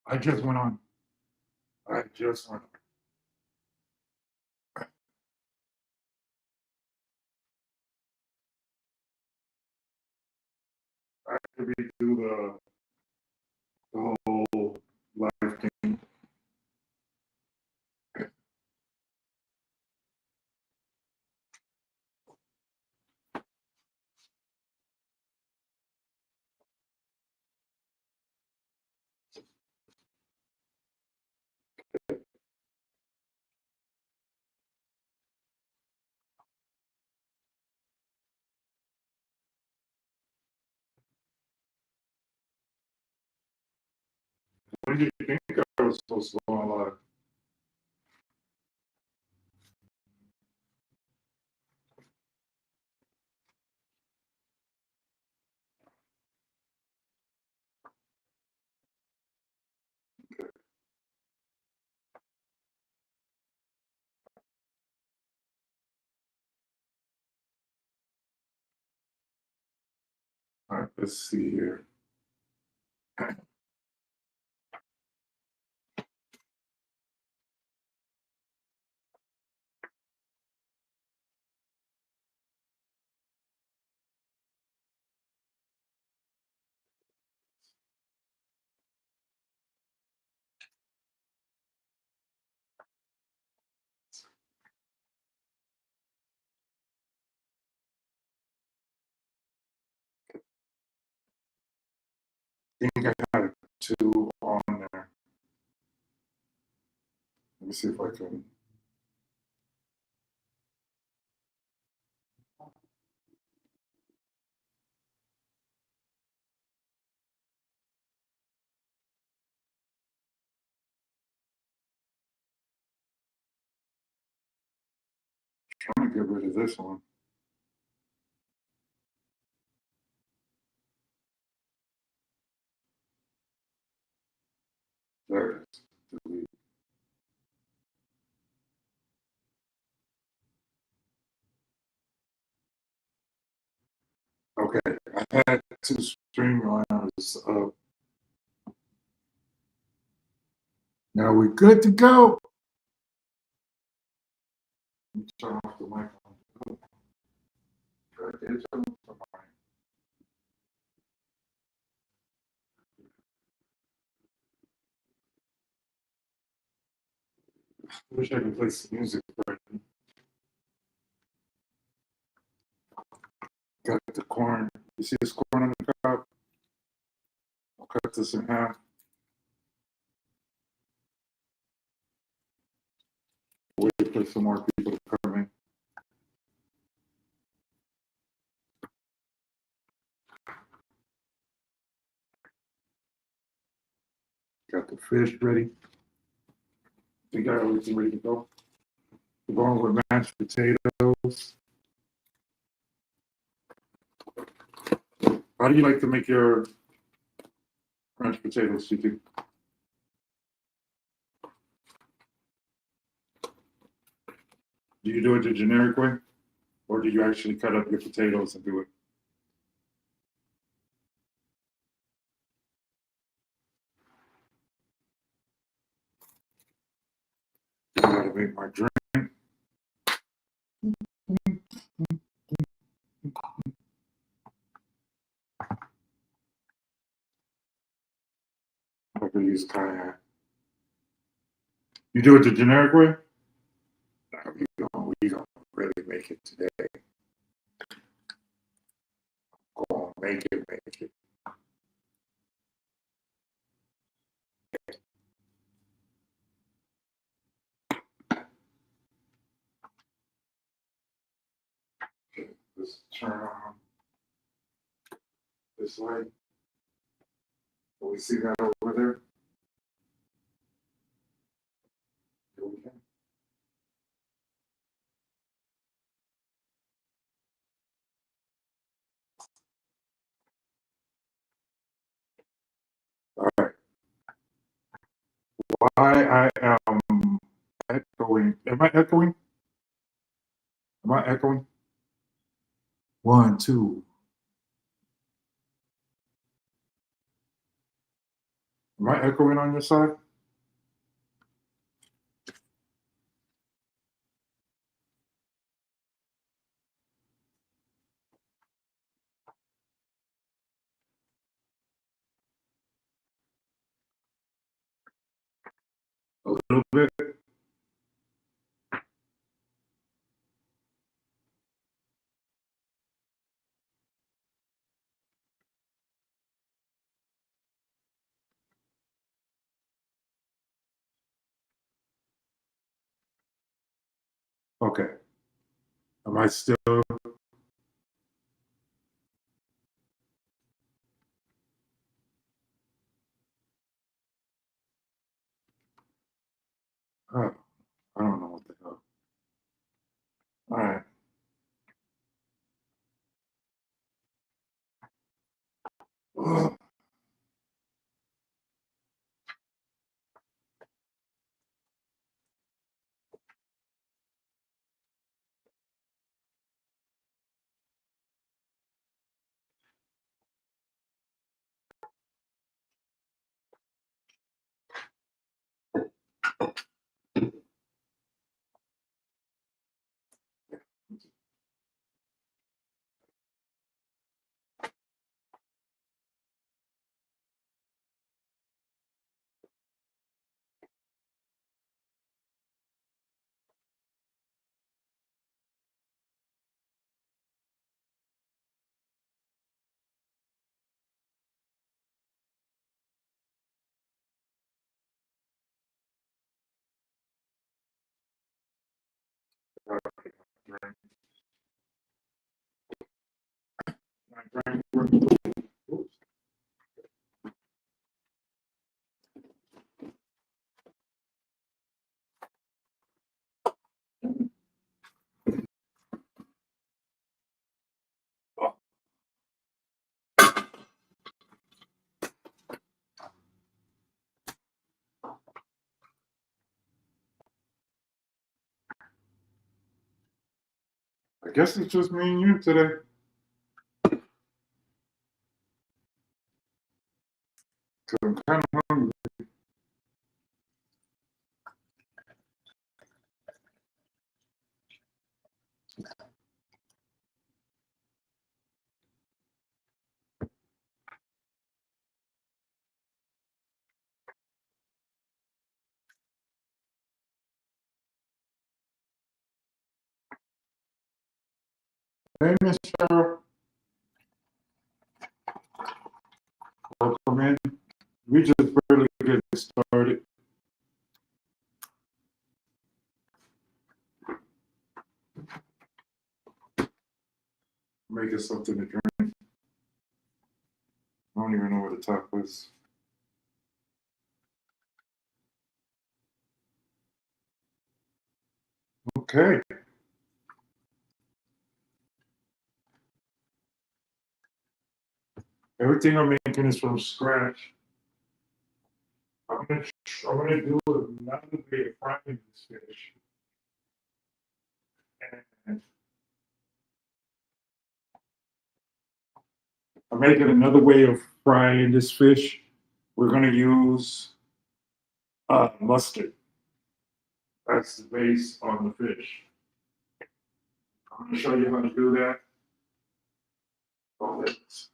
I just went on. I just went. I could redo the whole life thing. When did you think I was supposed to go on live? All right, let's see here. I think I had two on there. Let me see if I can. Trying to get rid of this one. There it is. Delete. Okay, I had two streamliners up. Now we're good to go. Let me turn off the microphone. I wish I could play some music right now. Got the corn. You see this corn on the top? I'll cut this in half. Wait for some more people to come in. Got the fish ready. We got everything ready to go. We're going with mashed potatoes. How do you like to make your mashed potatoes, Chicky? Do you do it the generic way? Or do you actually cut up your potatoes and do it? I gotta make my drink. I could use cayenne. You do it the generic way? No, we don't really make it today. Go on, make it. Let's turn on. this way. Can we see that over there? Here we go. All right. Why I am echoing. Am I echoing? Am I echoing? 1, 2. Am I echoing on your side? A little bit. Okay. Am I still? Oh, I don't know what the hell. All right. Ugh. I guess it's just me and you today. Because I'm kind of hungry. Hey, Miss Cheryl. Welcome in. We just barely getting started. Making something to drink. I don't even know what the top is. Okay. Everything I'm making is from scratch. I'm gonna do another way of frying this fish. And I'm making another way of frying this fish. We're gonna use mustard. That's the base on the fish. I'm gonna show you how to do that. All this.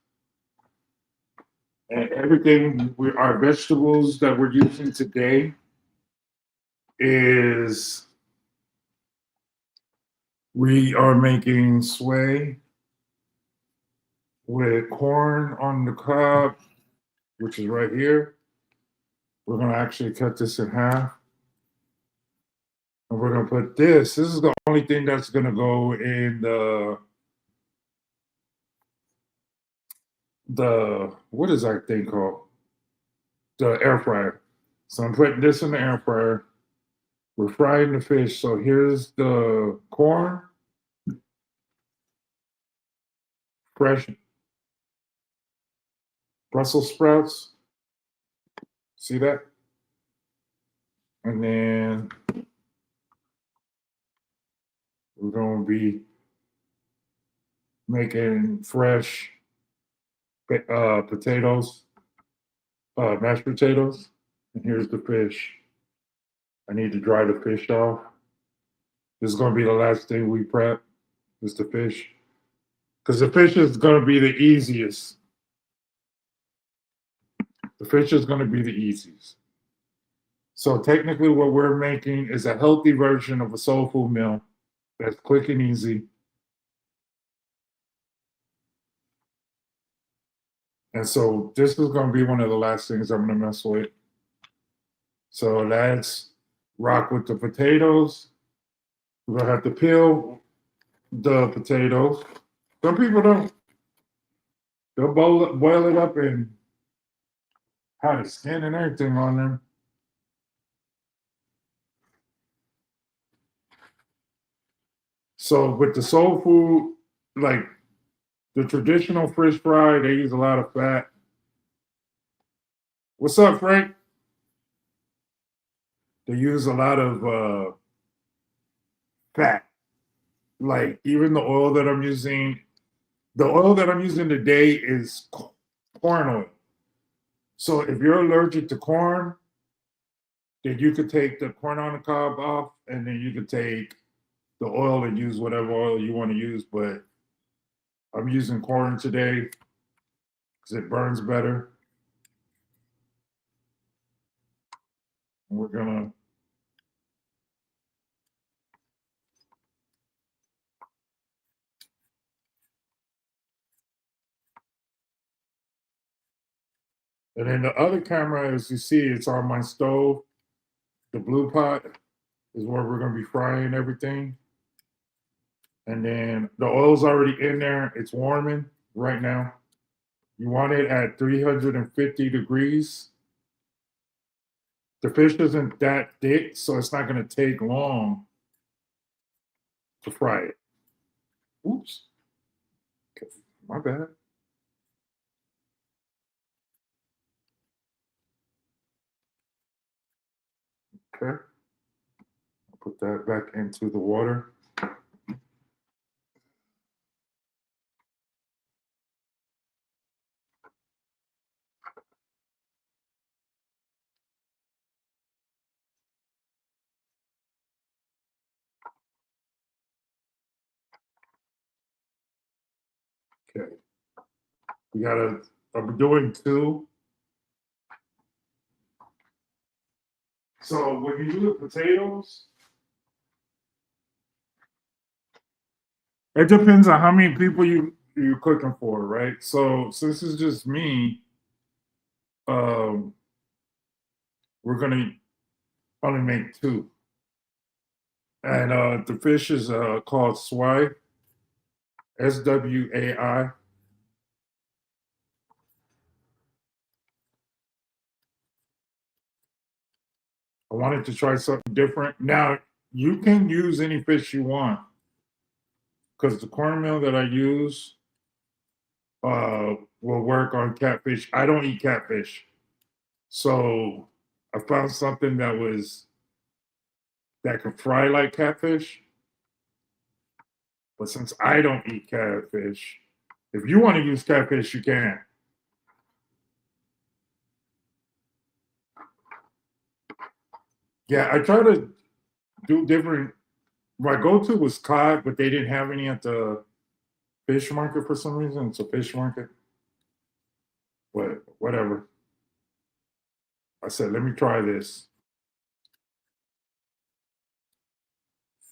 And everything, our vegetables that we're using today is we are making swai with corn on the cob, which is right here. We're gonna actually cut this in half. And we're gonna put this. This is the only thing that's gonna go in the what is that thing called? The air fryer. So I'm putting this in the air fryer. We're frying the fish. So here's the corn, fresh Brussels sprouts. See that? And then we're going to be making fresh potatoes, mashed potatoes. And here's the fish. I need to dry the fish off. This is going to be the last thing we prep, is the fish. Because the fish is going to be the easiest. The fish is going to be the easiest. So technically what we're making is a healthy version of a soul food meal that's quick and easy. And so this is going to be one of the last things I'm going to mess with. So let's rock with the potatoes. We're going to have to peel the potatoes. Some people don't. They'll boil it up and have the skin and everything on them. So with the soul food, like the traditional fish fry, they use a lot of fat. What's up, Frank? They use a lot of fat. Like even the oil that I'm using, the oil that I'm using today is corn oil. So if you're allergic to corn, then you could take the corn on the cob off, and then you could take the oil and use whatever oil you want to use. But I'm using corn today because it burns better. And we're gonna and then the other camera, as you see, it's on my stove. The blue pot is where we're gonna be frying everything. And then the oil's already in there. It's warming right now. You want it at 350 degrees. The fish isn't that thick, so it's not going to take long to fry it. Oops. My bad. Okay. I'll put that back into the water. Okay. We gotta, I'm doing two. So when you do the potatoes, it depends on how many people you're cooking for, right? So since it's just me, um, we're gonna only make two. And the fish is called Swai, Swai. I wanted to try something different. Now, you can use any fish you want because the cornmeal that I use will work on catfish. I don't eat catfish. So I found something that could fry like catfish. But since I don't eat catfish, if you want to use catfish, you can. Yeah, I try to do different. My go-to was cod, but they didn't have any at the fish market for some reason. It's a fish market, but whatever. I said, let me try this.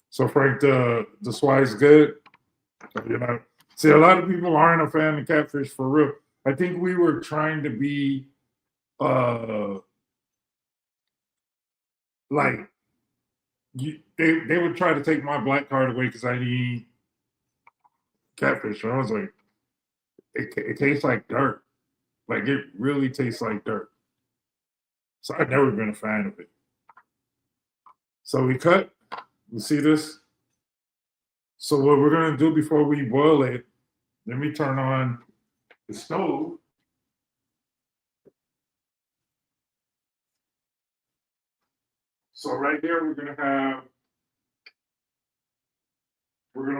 So Frank, the Swai is good. You know, see, a lot of people aren't a fan of catfish for real. I think we were trying to be uh like they would try to take my black card away because I didn't eat catfish. And I was like, it tastes like dirt. Like it really tastes like dirt. So I've never been a fan of it. So we cut. You see this? So what we're gonna do before we boil it, let me turn on the stove. So right here we're gonna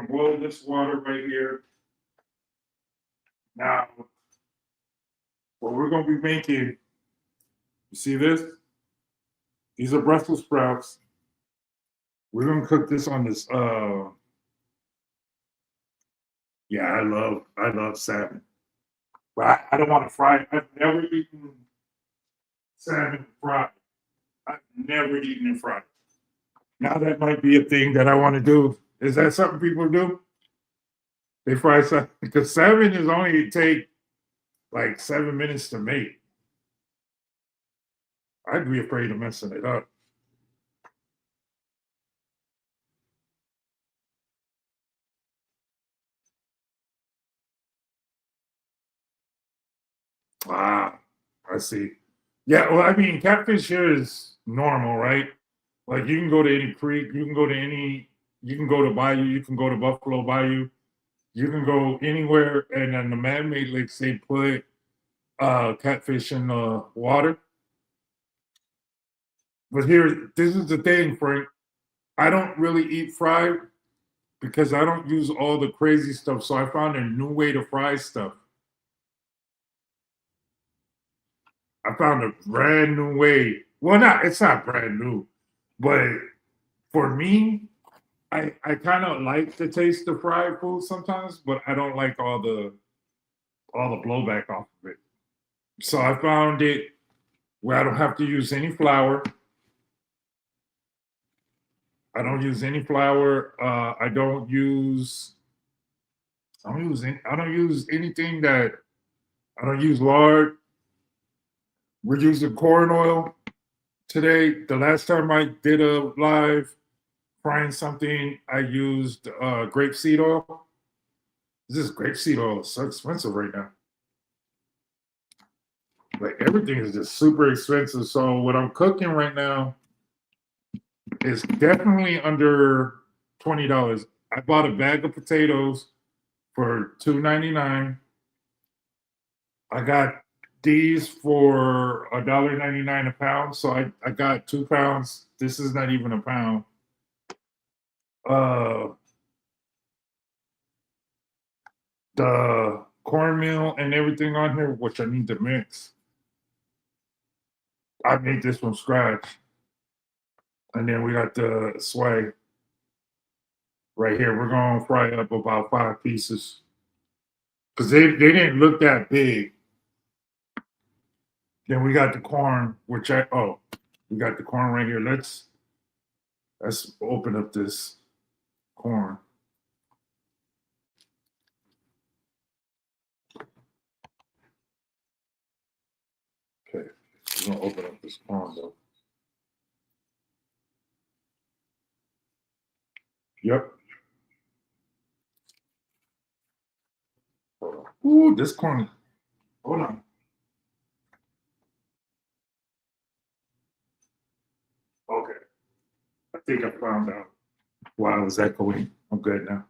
boil this water right here. Now what we're gonna be making, you see this? These are Brussels sprouts. We're gonna cook this on this yeah, I love salmon. But I don't want to fry it. I've never eaten salmon fried. I've never eaten it fried. Now that might be a thing that I want to do. Is that something people do? They fry salmon because salmon is only take like 7 minutes to make. I'd be afraid of messing it up. Ah, I see. Yeah, well, I mean, catfish here is normal, right? Like you can go to any creek, you can go to Bayou, you can go to Buffalo Bayou, you can go anywhere, and then the man-made lakes they put catfish in the water. But here, this is the thing, Frank. I don't really eat fried because I don't use all the crazy stuff. So I found a new way to fry stuff. I found a brand new way. Well, not it's not brand new, but for me, I kind of like the taste of fried food sometimes, but I don't like all the blowback off of it. So I found it where I don't have to use any flour. I don't use any flour. I don't use anything that I don't use lard. We're using corn oil today. The last time I did a live frying something, I used grapeseed oil. This grapeseed oil is so expensive right now. Like everything is just super expensive. So what I'm cooking right now is definitely under $20. I bought a bag of potatoes for $2.99. I got these for $1.99 a pound. So I got 2 pounds. This is not even a pound. Uh the cornmeal and everything on here, which I need to mix. I made this from scratch. And then we got the sway right here. We're gonna fry up about 5 pieces. Because they didn't look that big. Then we got the corn, we got the corn right here. Let's open up this corn. Okay, we're gonna open up this corn though. Yep. Hold on. Ooh, this corn. Hold on. Okay. I think I found out why I was echoing. I'm good now.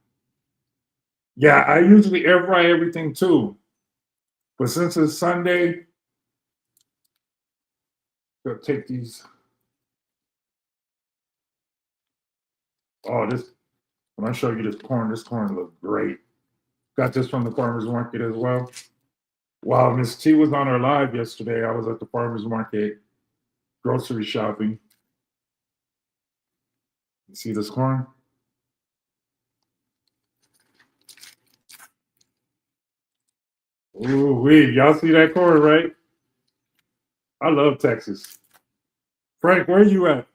Yeah, I usually air fry everything too. But since it's Sunday, I'll take these. Oh, when I show you this corn looks great. Got this from the farmer's market as well. While Miss T was on her live yesterday, I was at the farmer's market grocery shopping. You see this corn? Ooh, wee. Y'all see that corn, right? I love Texas. Frank, where are you at?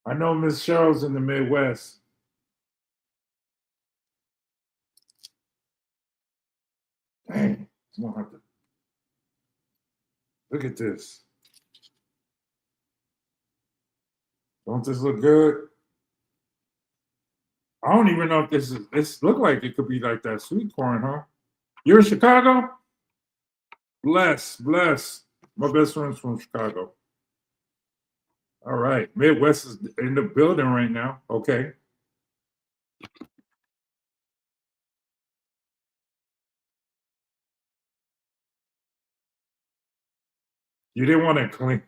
I know Miss Cheryl's in the Midwest. Dang, I'm gonna have to look at this. Don't this look good? I don't even know if this is. This look like it could be like that sweet corn, huh? You're in Chicago? Bless. My best friend's from Chicago. All right, Midwest is in the building right now. Okay, you didn't want to clean.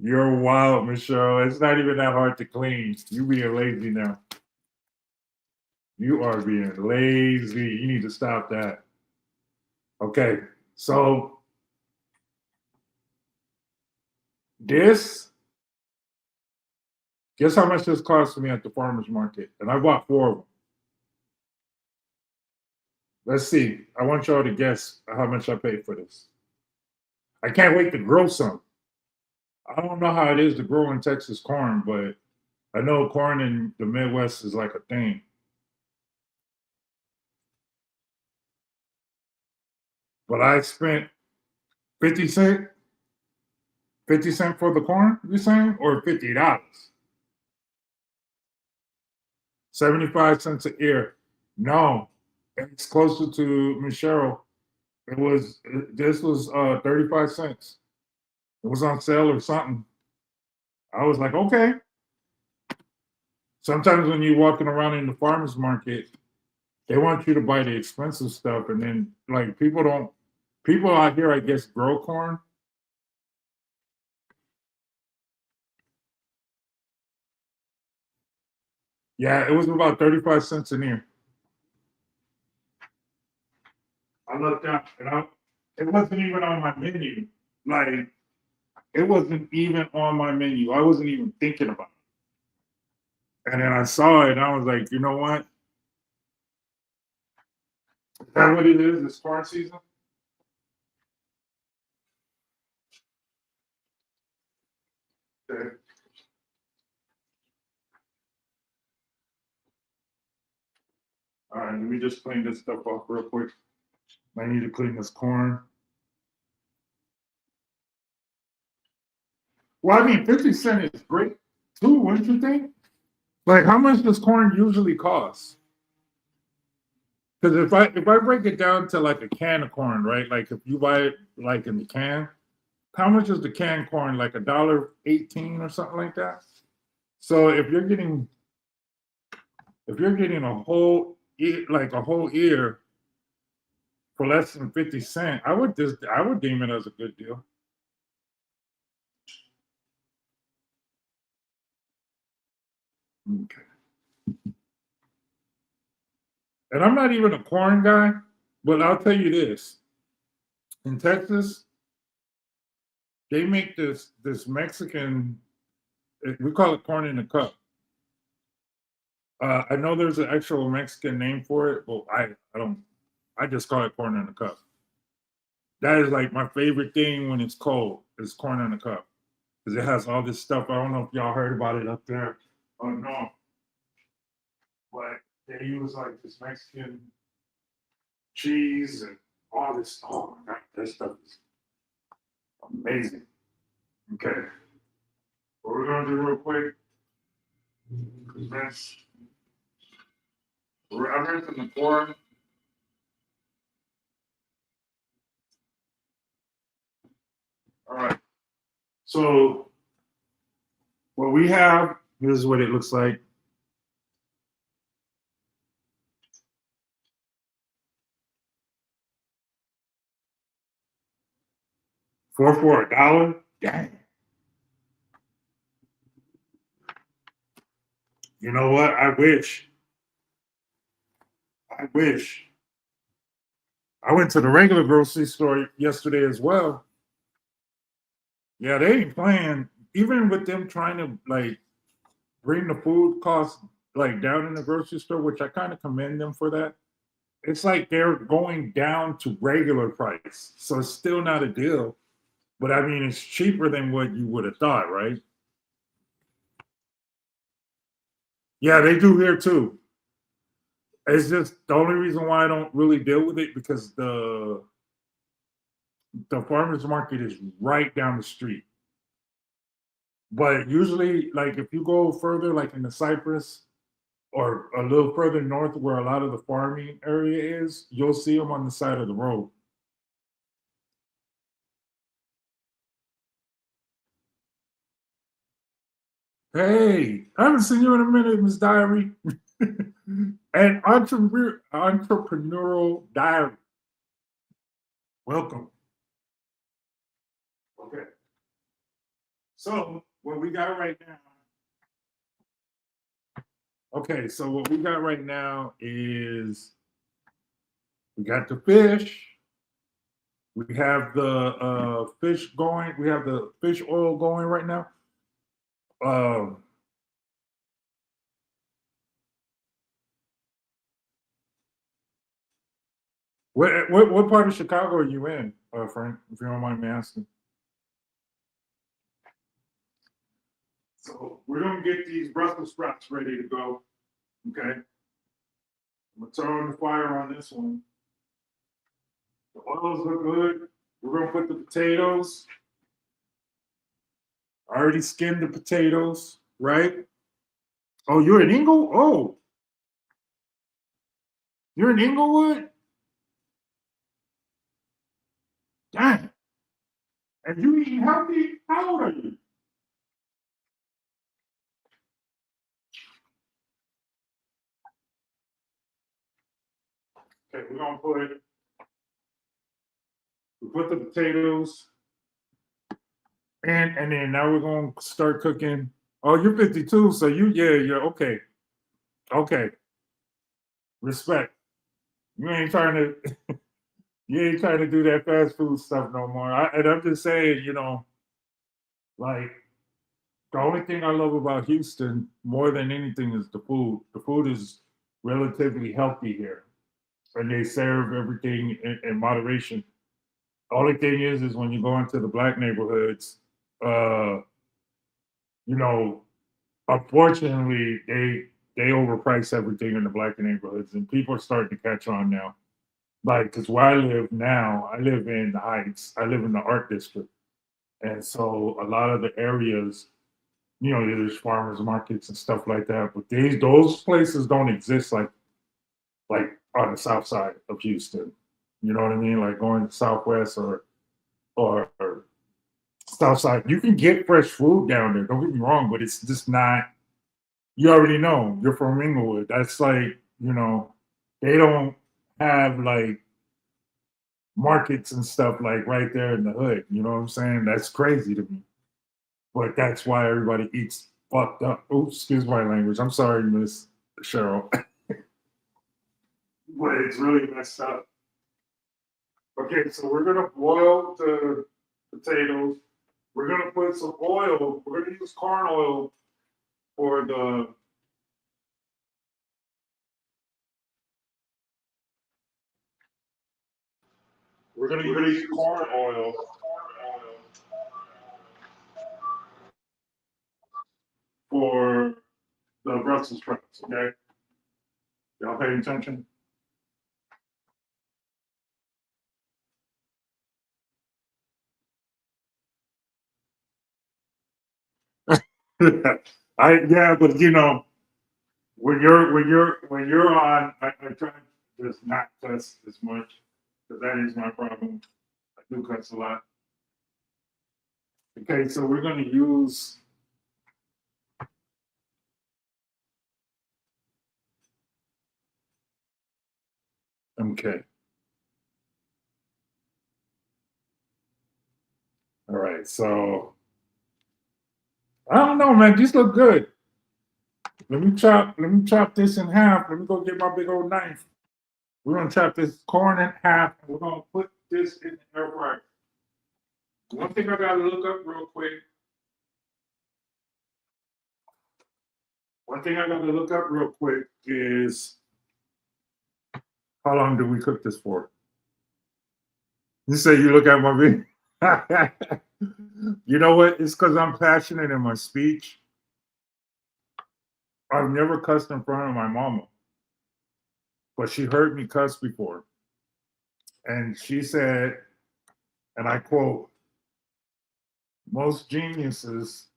You're wild, Michelle. It's not even that hard to clean. You being lazy now. You are being lazy. You need to stop that. Okay, so this, guess how much this cost me at the farmer's market? And I bought four of them. Let's see. I want y'all to guess how much I paid for this. I can't wait to grow some. I don't know how it is to grow in Texas corn, but I know corn in the Midwest is like a thing. But I spent 50 cent, 50 cent for the corn, you saying? Or $50? 75 cents a ear. No, it's closer to Michelle. It was this was 35 cents. It was on sale or something. I was like, okay. Sometimes when you're walking around in the farmers market, they want you to buy the expensive stuff, and then like people out here, I guess, grow corn. Yeah, it was about 35 cents an ear. I looked up and it wasn't even on my menu. Like it wasn't even on my menu. I wasn't even thinking about it. And then I saw it and I was like, you know what? Is that what it is? It's corn season? Okay. All right, let me just clean this stuff off real quick. I need to clean this corn. Well, I mean, 50 cent is great too, wouldn't you think? Like, how much does corn usually cost? Because if I break it down to like a can of corn, right? Like if you buy it like in the can, how much is the canned corn? Like $1.18 or something like that. So if you're getting a whole like a whole ear for less than 50 cent, I would deem it as a good deal. Okay. And I'm not even a corn guy, but I'll tell you this: in Texas, they make this Mexican. We call it corn in a cup. I know there's an actual Mexican name for it, but I don't. I just call it corn in a cup. That is like my favorite thing when it's cold. Is corn in a cup because it has all this stuff. I don't know if y'all heard about it up there. Oh no, but they use like this Mexican cheese and all this. Oh my god, that stuff is amazing. Okay, what we're gonna do real quick is rinse. I'm rinsing the corn. All right. So what we have, this is what it looks like. Four for $1. Dang. You know what? I wish. I wish. I went to the regular grocery store yesterday as well. Yeah, they ain't playing. Even with them trying to like bring the food costs like down in the grocery store, which I kind of commend them for that. It's like they're going down to regular price, so it's still not a deal. But I mean, it's cheaper than what you would have thought, right? Yeah, they do here too. It's just the only reason why I don't really deal with it because the farmers market is right down the street. But usually, like if you go further, like in the Cyprus or a little further north where a lot of the farming area is, you'll see them on the side of the road. Hey, I haven't seen you in a minute, Miss Diary. And entrepreneurial diary. Welcome. Okay. So what we got right now. Okay, so what we got right now is we got the fish. We have the fish going. We have the fish oil going right now. Um, what part of Chicago are you in, Frank? If you don't mind me asking. So we're gonna get these Brussels sprouts ready to go. Okay. I'm gonna turn on the fire on this one. The oils look good. We're gonna put the potatoes. I already skinned the potatoes, right? Oh, you're in Ingle? Oh, you're in Inglewood? Dang. And you eating healthy? How old are you? Okay, we're gonna put the potatoes and then now we're gonna start cooking. Oh, you're 52, so you're okay. Okay. Respect. You ain't trying to you ain't trying to do that fast food stuff no more. And I'm just saying, like the only thing I love about Houston more than anything is the food. The food is relatively healthy here, and they serve everything in moderation. The only thing is when you go into the black neighborhoods, uh, you know, unfortunately, they overprice everything in the black neighborhoods, and people are starting to catch on now. Like, because where I live now, I live in the Heights. I live in the art district, and so a lot of the areas, there's farmers markets and stuff like that. But those places don't exist like on the south side of Houston. You know what I mean? Like going to Southwest or South side. You can get fresh food down there. Don't get me wrong, but it's just not. You already know you're from Inglewood. That's like they don't have like markets and stuff like right there in the hood. You know what I'm saying? That's crazy to me. But that's why everybody eats fucked up. Oops, excuse my language. I'm sorry, Miss Cheryl. But it's really messed up. Okay, so we're gonna boil the potatoes. We're gonna put some oil. We're gonna use corn oil for the. We're gonna use corn oil for the Brussels sprouts. Okay, y'all paying attention? But when you're on, I try to just not cuss as much because that is my problem. I do cuss a lot. Okay, so we're gonna use. Okay, all right. So I don't know, man. These look good. Let me chop this in half. Let me go get my big old knife. We're gonna chop this corn in half, and we're gonna put this in the air fryer. One thing I gotta look up real quick. One thing I gotta look up real quick is how long do we cook this for? You say you look at my video. You know what? It's because I'm passionate in my speech. I've never cussed in front of my mama, but she heard me cuss before. And she said, and I quote, most geniuses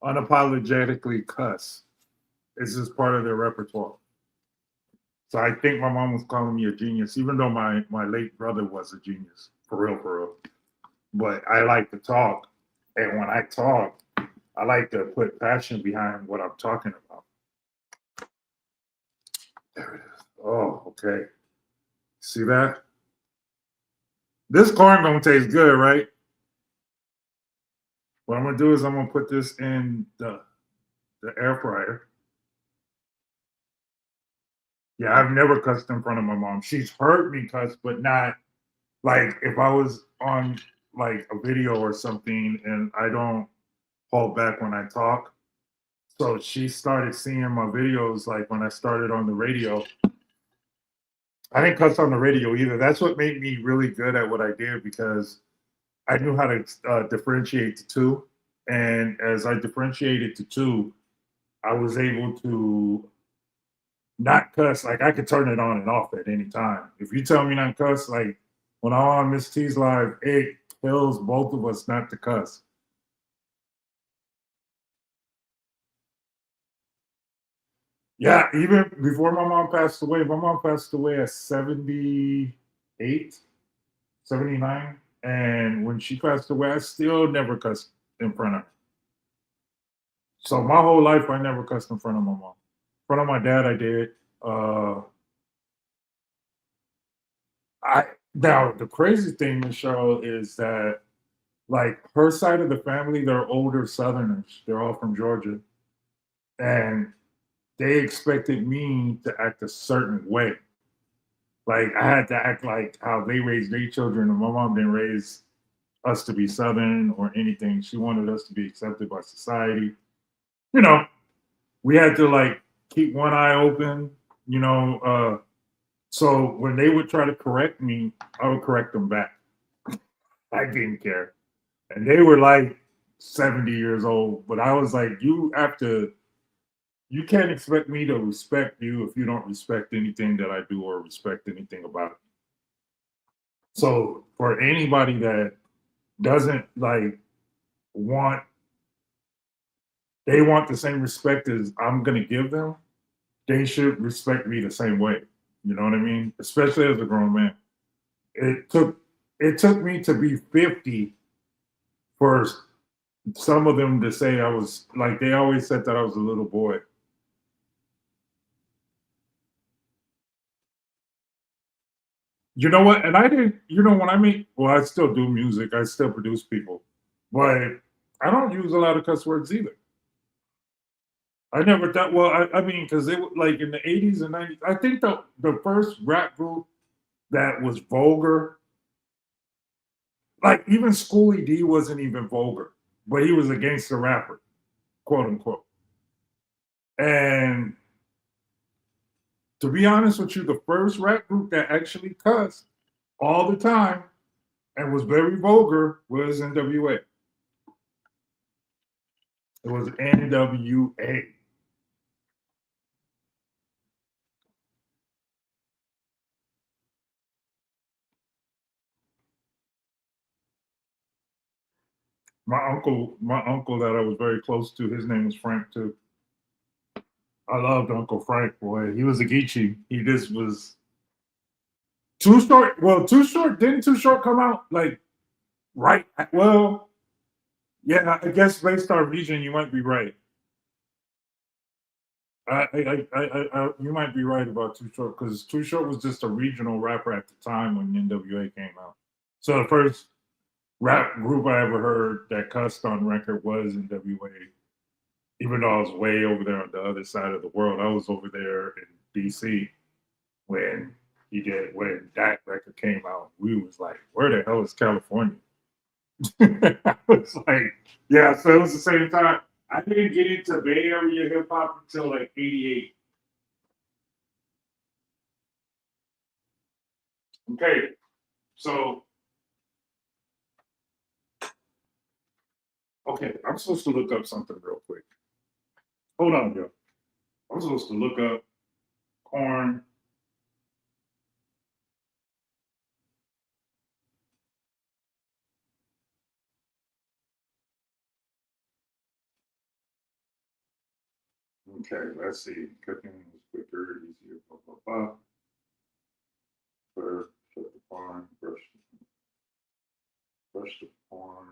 unapologetically cuss. It's just part of their repertoire. So I think my mom was calling me a genius, even though my late brother was a genius, for real, for real. But I like to talk, and when I talk, I like to put passion behind what I'm talking about. There it is. Oh, okay. See that? This corn gonna taste good, right? What I'm gonna do is I'm gonna put this in the air fryer. Yeah, I've never cussed in front of my mom. She's heard me cuss, but not like if I was on like a video or something and I don't hold back when I talk. So she started seeing my videos like when I started on the radio. I didn't cuss on the radio either. That's what made me really good at what I did because I knew how to differentiate the two. And as I differentiated the two, I was able to not cuss. Like I could turn it on and off at any time. If you tell me not cuss, like when I'm on Miss T's live, it tells both of us not to cuss. Yeah, even before my mom passed away at 78, 79. And when she passed away, I still never cussed in front of her. So my whole life, I never cussed in front of my mom. In front of my dad, I did. Uh, I Now the crazy thing, Michelle, is that like her side of the family, they're older Southerners. They're all from Georgia, and they expected me to act a certain way. Like I had to act like how they raised their children, and my mom didn't raise us to be Southern or anything. She wanted us to be accepted by society. You know, we had to like keep one eye open. You know, so when they would try to correct me, I would correct them back. I didn't care. And they were like 70 years old, but I was like, you can't expect me to respect you if you don't respect anything that I do or respect anything about it. So for anybody that doesn't like want, they want the same respect as I'm going to give them, they should respect me the same way. You know what I mean? Especially as a grown man. It took, it took me to be 50 for some of them to say I was like, they always said that I was a little boy. You know what? And I didn't, when I make, well, I still do music, I still produce people, but I don't use a lot of cuss words either. I never thought, well, I mean, because they were like in the 80s and 90s, I think the first rap group that was vulgar, like even Schoolie D wasn't even vulgar, but he was a gangster rapper, quote unquote. And to be honest with you, the first rap group that actually cussed all the time and was very vulgar was NWA. It was NWA. My uncle that I was very close to, his name was Frank too. I loved Uncle Frank, boy. He was a Geechee. He just was too short. Well, too short. Didn't too short come out like right? Well, yeah, I guess based on region, you might be right. You might be right about Too Short because Too Short was just a regional rapper at the time when NWA came out. So the first rap group I ever heard that cussed on record was NWA. Even though I was way over there on the other side of the world, I was over there in DC when when that record came out. We was like, where the hell is California? I was like, yeah. So it was the same time. I didn't get into Bay Area hip hop until like '88. Okay, so okay, I'm supposed to look up something real quick. Hold on, Joe. I'm supposed to look up corn. Okay, let's see. Cooking is quicker, easier, blah, blah, blah. First, shut the pan, brush the pan.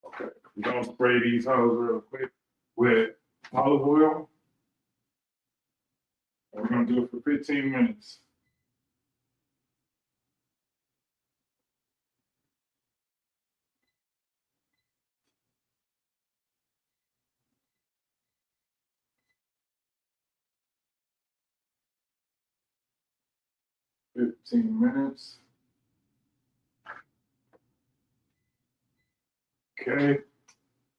Okay, we're gonna spray these hoes real quick with olive oil. And we're gonna do it for 15 minutes. Okay,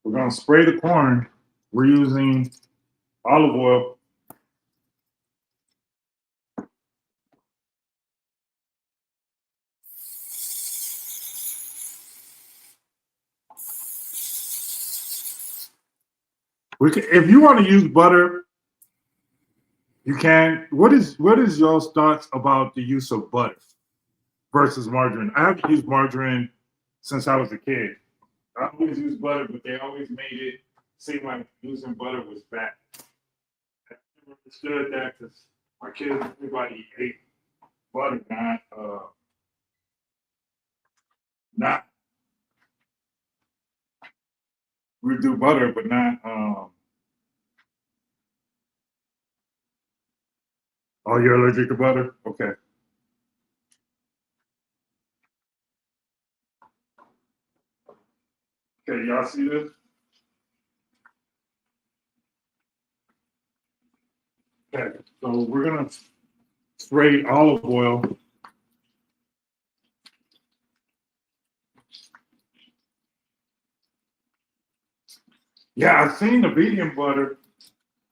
we're gonna spray the corn. We're using olive oil. If you want to use butter, you can. What is your thoughts about the use of butter versus margarine? I haven't used margarine since I was a kid. I always used butter, but they always made it seem like using butter was bad. I never understood that because my kids, everybody ate butter, not we do butter, but not. Oh, you're allergic to butter? Okay. Okay, y'all see this? Okay, so we're gonna spray olive oil. Yeah, I've seen the vegan butter.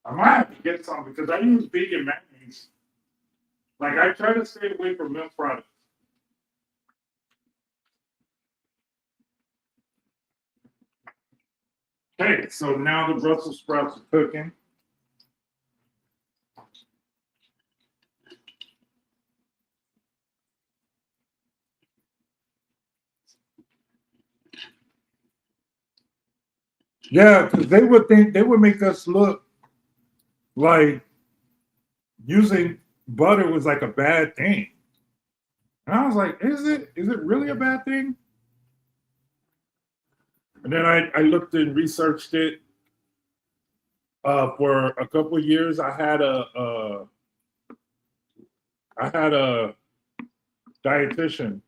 I might have to get some because I use vegan mayonnaise. Like I try to stay away from milk products. Okay, so now the Brussels sprouts are cooking. Yeah, because they would make us look like using butter was like a bad thing. And I was like, is it really a bad thing? And then I looked and researched it. For a couple of years, I had a dietitian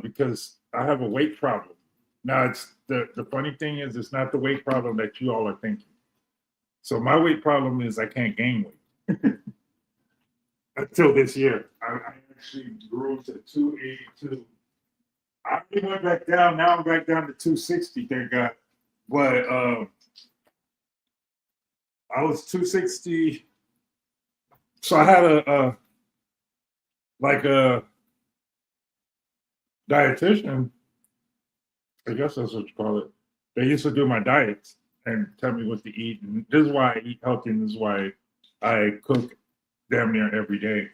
because I have a weight problem. Now it's the funny thing is it's not the weight problem that you all are thinking. So my weight problem is I can't gain weight until this year. I actually grew to 282. I already went back down. Now I'm back down to 260. Thank God. But I was 260. So I had a dietitian. I guess that's what you call it. They used to do my diets and tell me what to eat. And this is why I eat healthy, and this is why I cook damn near every day.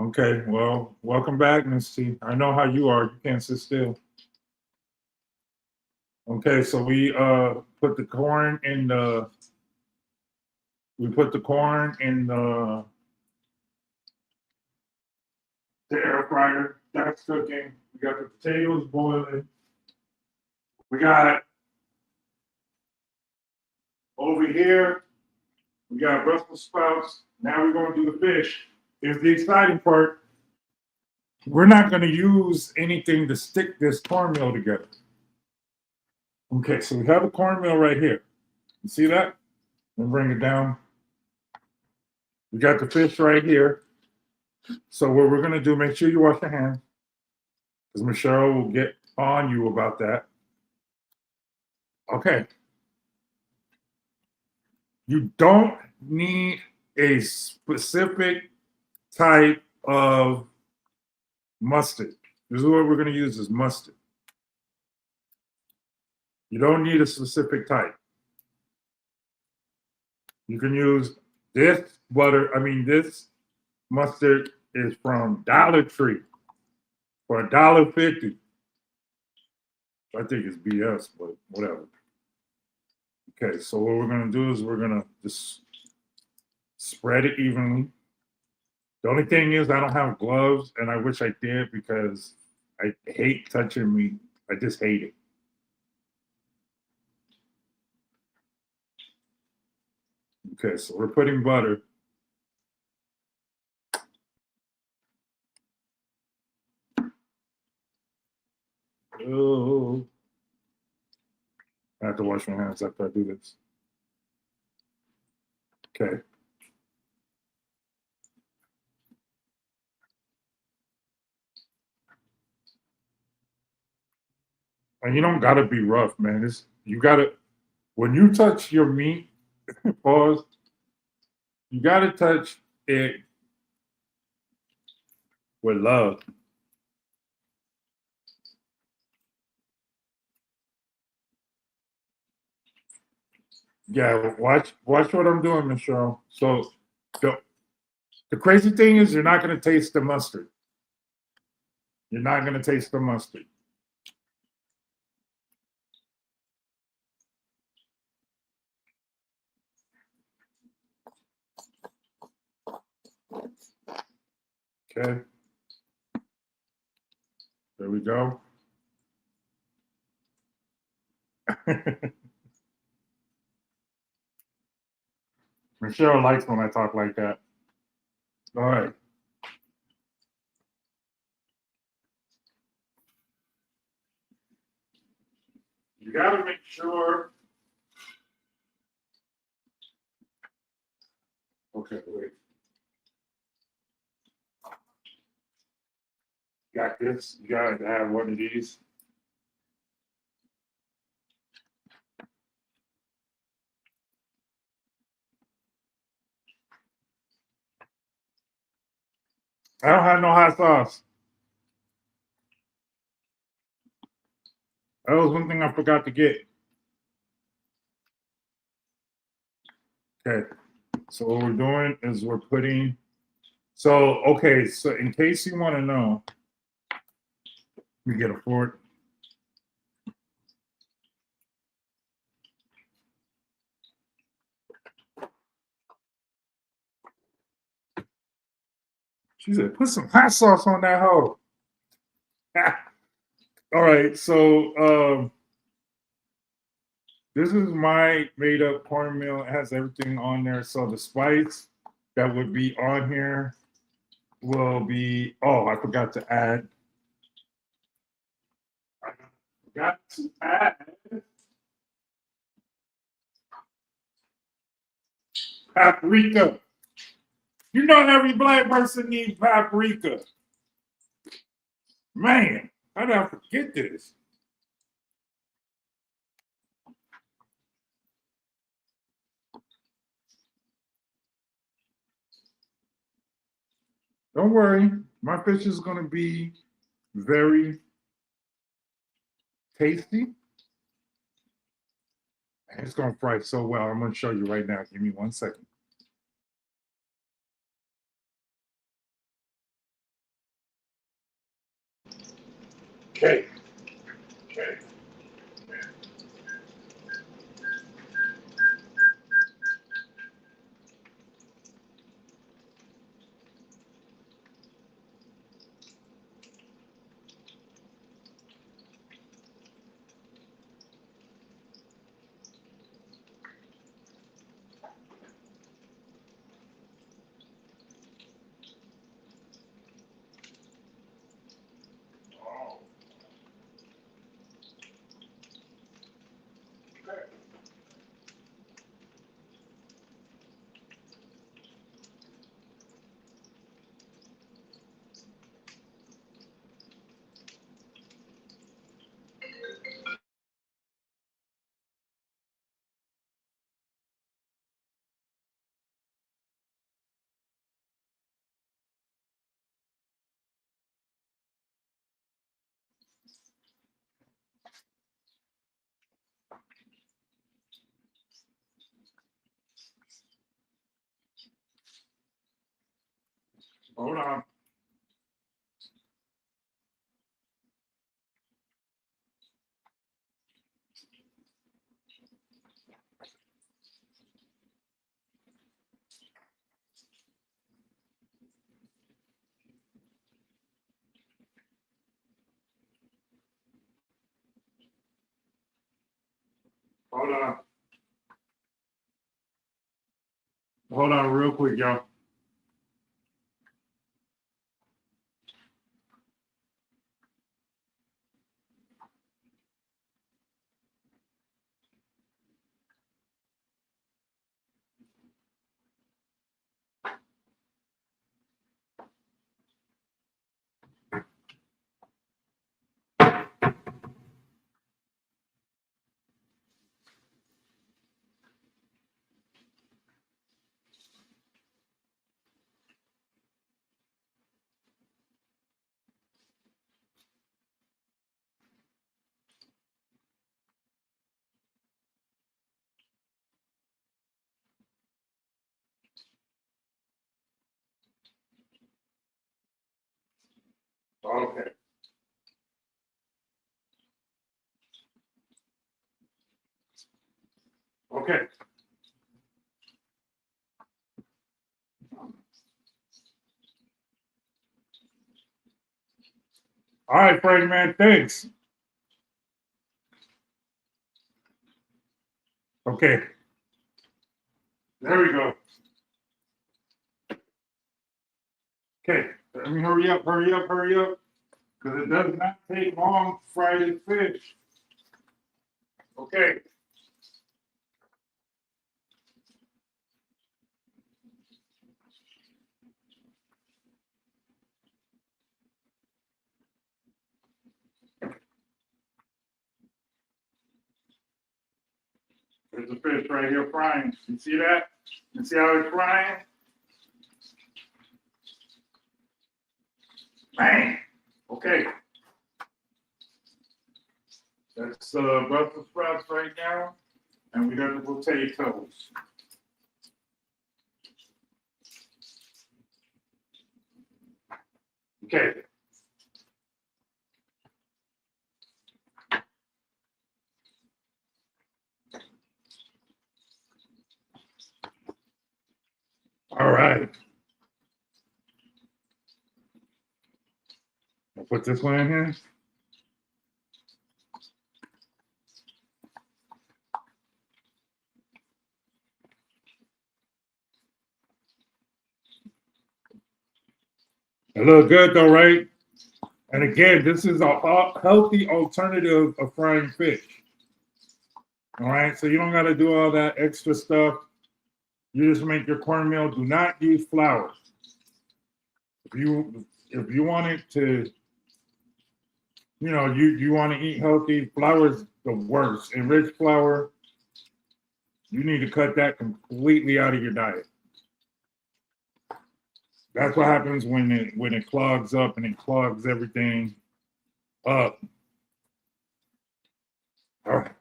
Okay, well, welcome back, Miss T. I know how you are. You can't sit still. Okay, so put the corn in the we put the corn in the air fryer. That's cooking. We got the potatoes boiling. We got over here, we got Brussels sprouts. Now we're going to do the fish. Here's the exciting part. We're not going to use anything to stick this cornmeal together. Okay, so we have a cornmeal right here. You see that? And bring it down. We got the fish right here. So what we're going to do, make sure you wash your hands, because Michelle will get on you about that. Okay. You don't need a specific type of mustard. This is what we're going to use is mustard. You don't need a specific type. You can use this this mustard is from Dollar Tree for $1.50. I think it's BS, but whatever. Okay, so what we're gonna do is we're gonna just spread it evenly. The only thing is I don't have gloves, and I wish I did because I hate touching meat. I just hate it. Okay, so we're putting butter. Oh, I have to wash my hands after I do this. Okay. And you don't gotta be rough, man. You gotta when you touch your meat, pause. You gotta touch it with love. Yeah, watch what I'm doing, Michelle. So the, the crazy thing is you're not gonna taste the mustard. You're not gonna taste the mustard. Okay. There we go. Michelle likes when I talk like that. All right. You gotta make sure. Okay, wait. Got this. You gotta have one of these. I don't have no hot sauce. That was one thing I forgot to get. Okay. So what we're doing is we're putting. So okay. So in case you want to know, we get a fork. She said, "Put some hot sauce on that hoe." All right. So this is my made up cornmeal. It has everything on there. So the spice that would be on here will be. Oh, I forgot to add. I forgot to add paprika. You know, every black person needs paprika. Man, how did I forget this? Don't worry, my fish is going to be very tasty. And it's going to fry so well. I'm going to show you right now. Give me 1 second. Okay. Okay. Hold on. Hold on real quick, y'all. Okay. Okay. All right, Freddie, man. Thanks. Okay. There we go. Okay. Let me hurry up, because it does not take long to fry this fish. Okay. There's the fish right here frying. You see that? You see how it's frying? Bang! Okay. That's Brussels sprouts right now. And we got the potatoes. Okay. All right. I'll put this one in here. It looks good though, right? And again, this is a healthy alternative of frying fish. All right, so you don't got to do all that extra stuff. You just make your cornmeal. Do not use flour. If you want it to, you want to eat healthy, flour is the worst. Enriched flour, you need to cut that completely out of your diet. That's what happens when it clogs up and it clogs everything up. All right.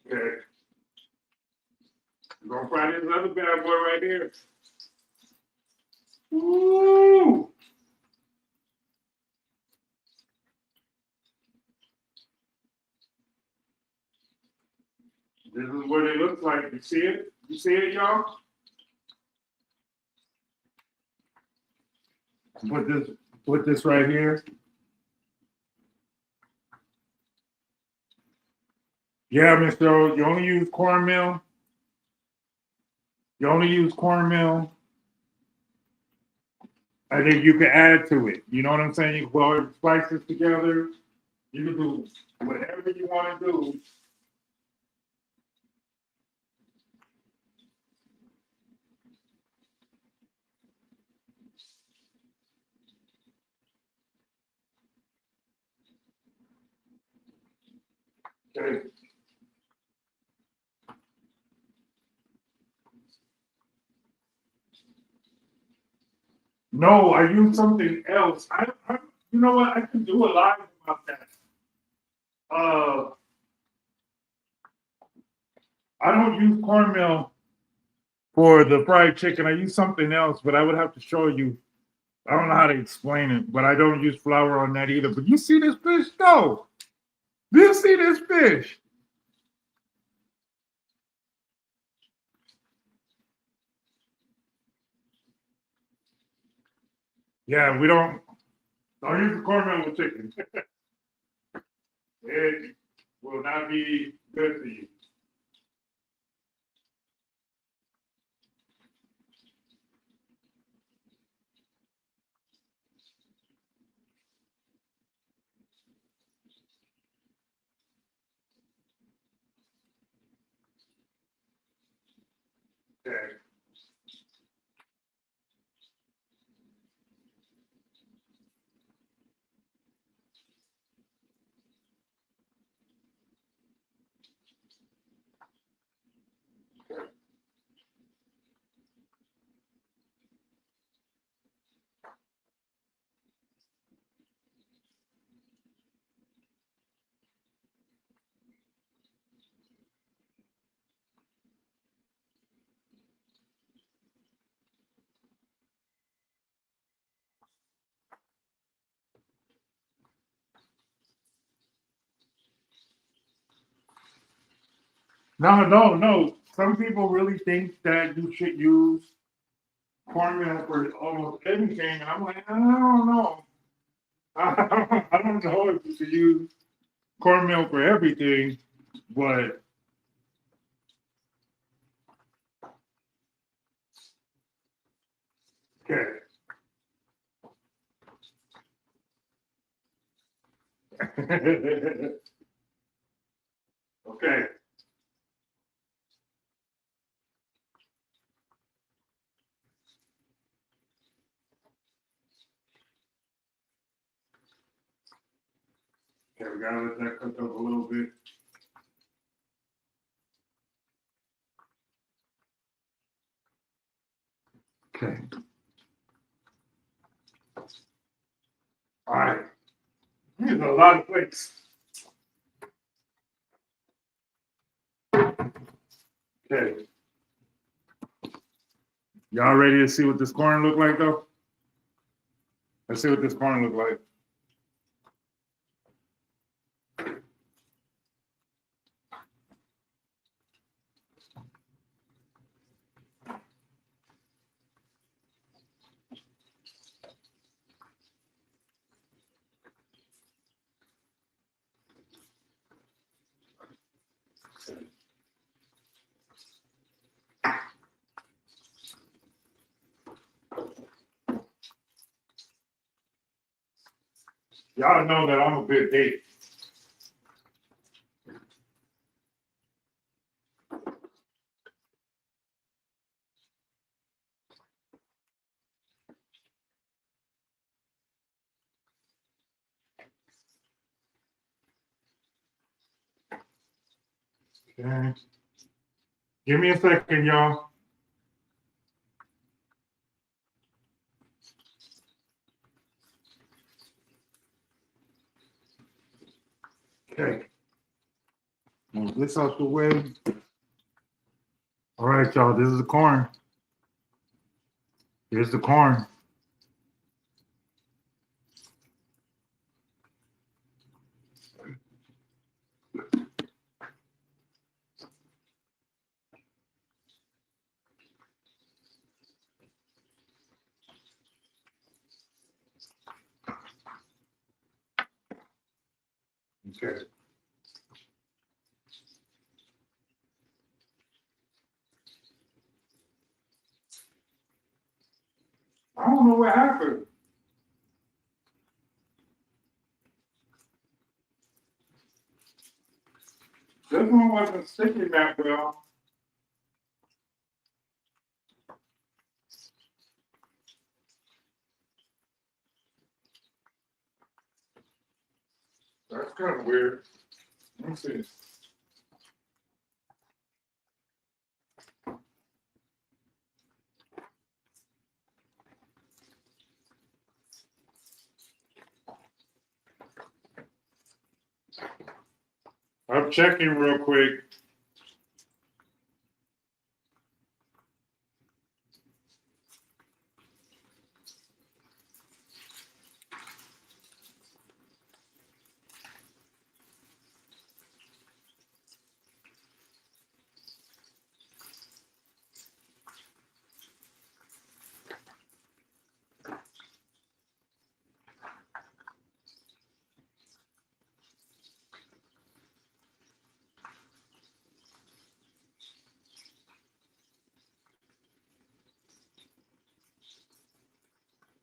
Okay. We're gonna fry this other bad boy right here. Woo! This is what it looks like. You see it? You see it, y'all? Put this right here. Yeah, Mr. O, you only use cornmeal. You only use cornmeal. And then you can add to it. You know what I'm saying? You can put all the spices together. You can do whatever you want to do. Okay. No, I use something else. You know what? I can do a lot about that. I don't use cornmeal for the fried chicken. I use something else, but I would have to show you. I don't know how to explain it, but I don't use flour on that either. But you see this fish though? Do you see this fish? Yeah, we don't use the cornmeal with chicken. It will not be good for you. Okay. No. Some people really think that you should use cornmeal for almost anything. And I'm like, I don't know. I don't know if you should use cornmeal for everything, but okay. Okay. Okay, we gotta let that cook up a little bit. Okay. All right. These are a lot of plates. Okay. Y'all ready to see what this corn look like though? Let's see what this corn look like. Y'all know that I'm a bit dated. Okay. Give me a second, y'all. Okay. Move this out the way. All right, y'all. This is the corn. Here's the corn. Okay. I don't know what happened. This one wasn't sticking that well. That's kind of weird. Let me see. I'm checking real quick.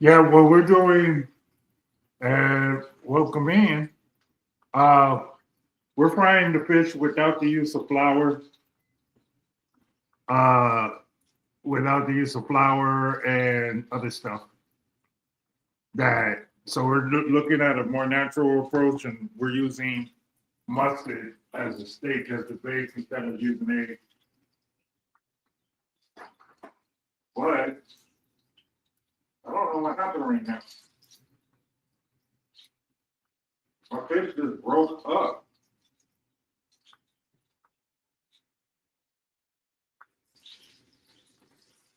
Yeah, what we're doing, welcome in. Uh, we're frying the fish without the use of flour, uh, without the use of flour and other stuff. That so we're looking at a more natural approach, and we're using mustard as a steak as the base instead of using egg. But I don't know what happened right now. My fish just broke up.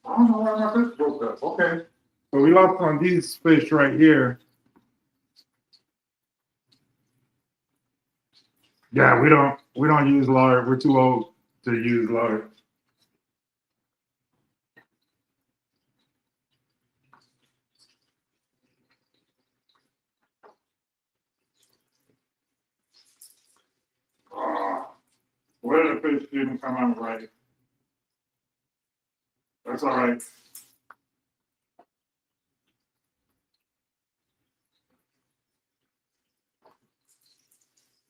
I don't know why my fish broke up. Okay. So we lost on these fish right here. Yeah, we don't use lard. We're too old to use lard. Uh, where the fish didn't come out right. That's all right.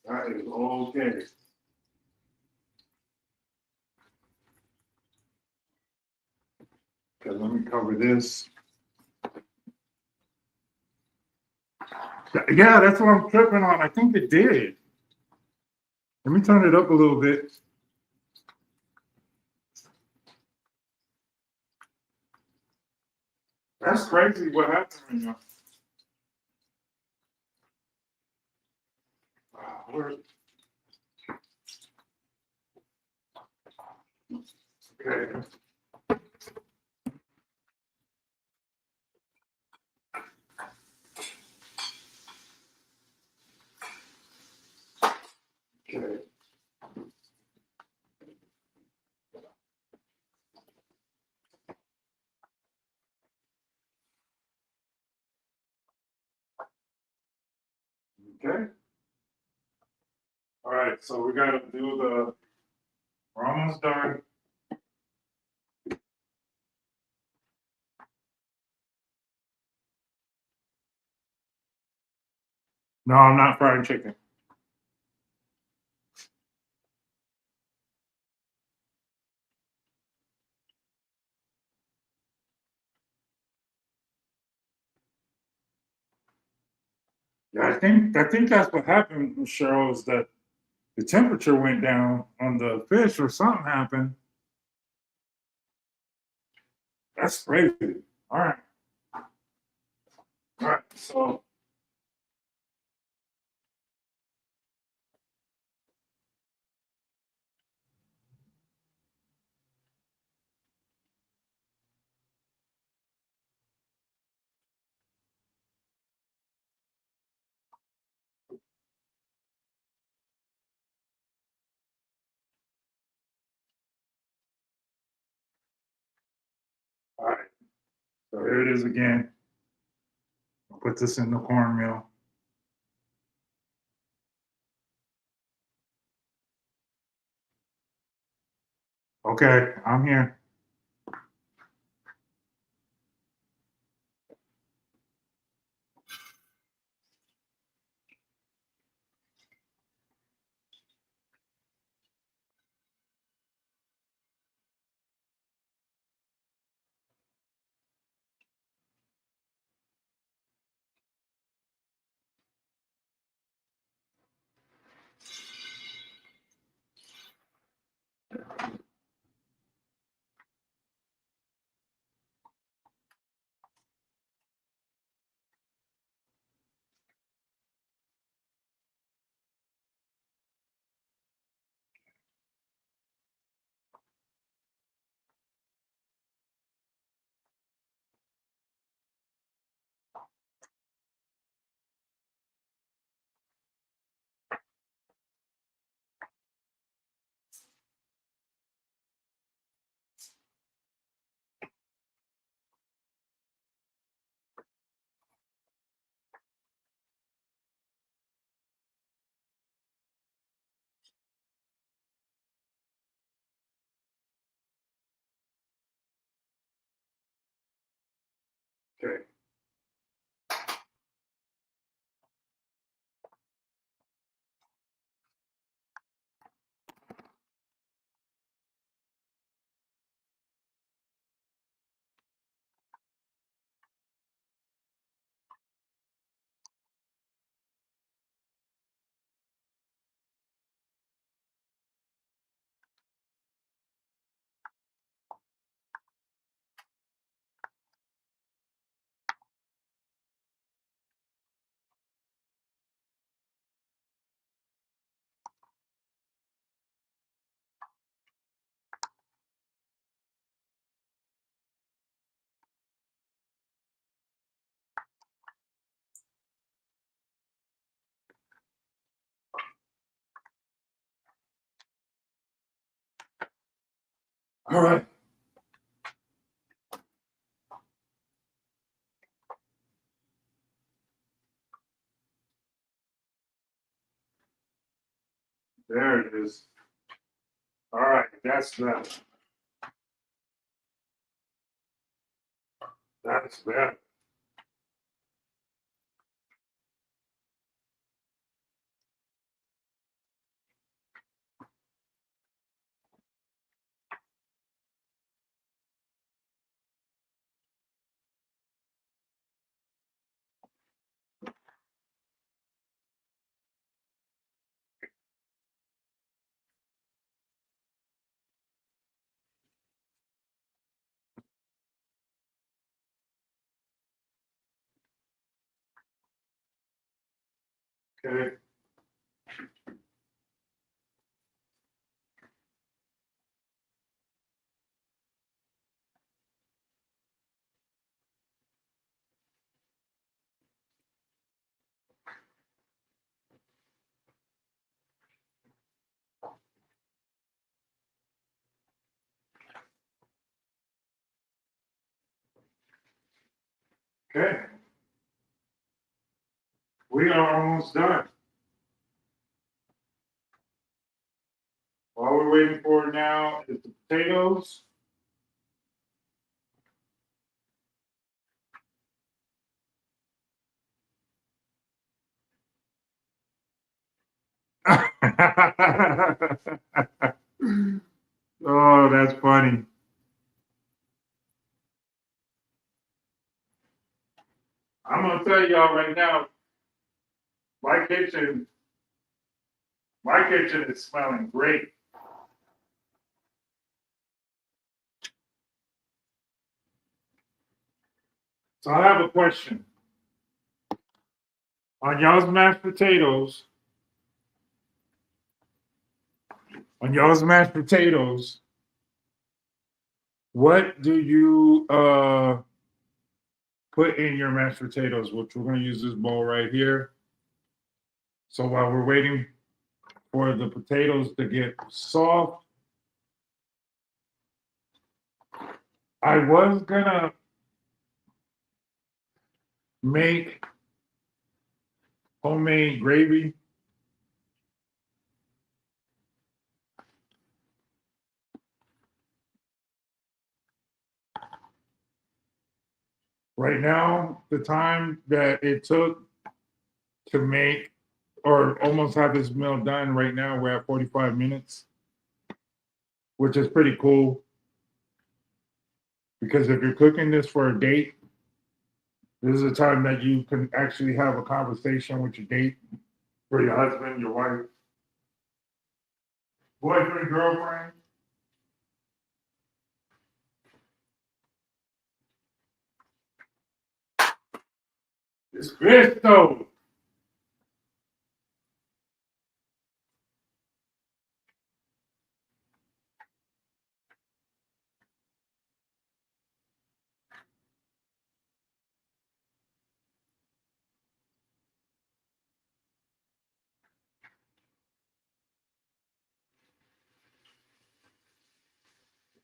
That is okay. Okay, let me cover this. Yeah, that's what I'm tripping on. I think it did. Let me turn it up a little bit. That's crazy what happened right now. Where, okay. Okay. Okay. All right. So we got to do the. We're almost done. No, I'm not frying chicken. Yeah, I think that's what happened, Cheryl, is that the temperature went down on the fish or something happened. That's crazy. All right. All right. So, all right. So here it is again. I'll put this in the cornmeal. Okay, I'm here. Okay. All right. There it is. All right, that's that. That's that. Okay. Okay. We are almost done. All we're waiting for now is the potatoes. Oh, that's funny. I'm gonna tell y'all right now, my kitchen, my kitchen is smelling great. So I have a question. On y'all's mashed potatoes, what do you put in your mashed potatoes? Which we're gonna use this bowl right here. So while we're waiting for the potatoes to get soft, I was gonna make homemade gravy. Right now, the time that it took to make or almost have this meal done, right now we're at 45 minutes, which is pretty cool. Because if you're cooking this for a date, this is a time that you can actually have a conversation with your date, or your husband, your wife, boyfriend, girlfriend. It's fish though.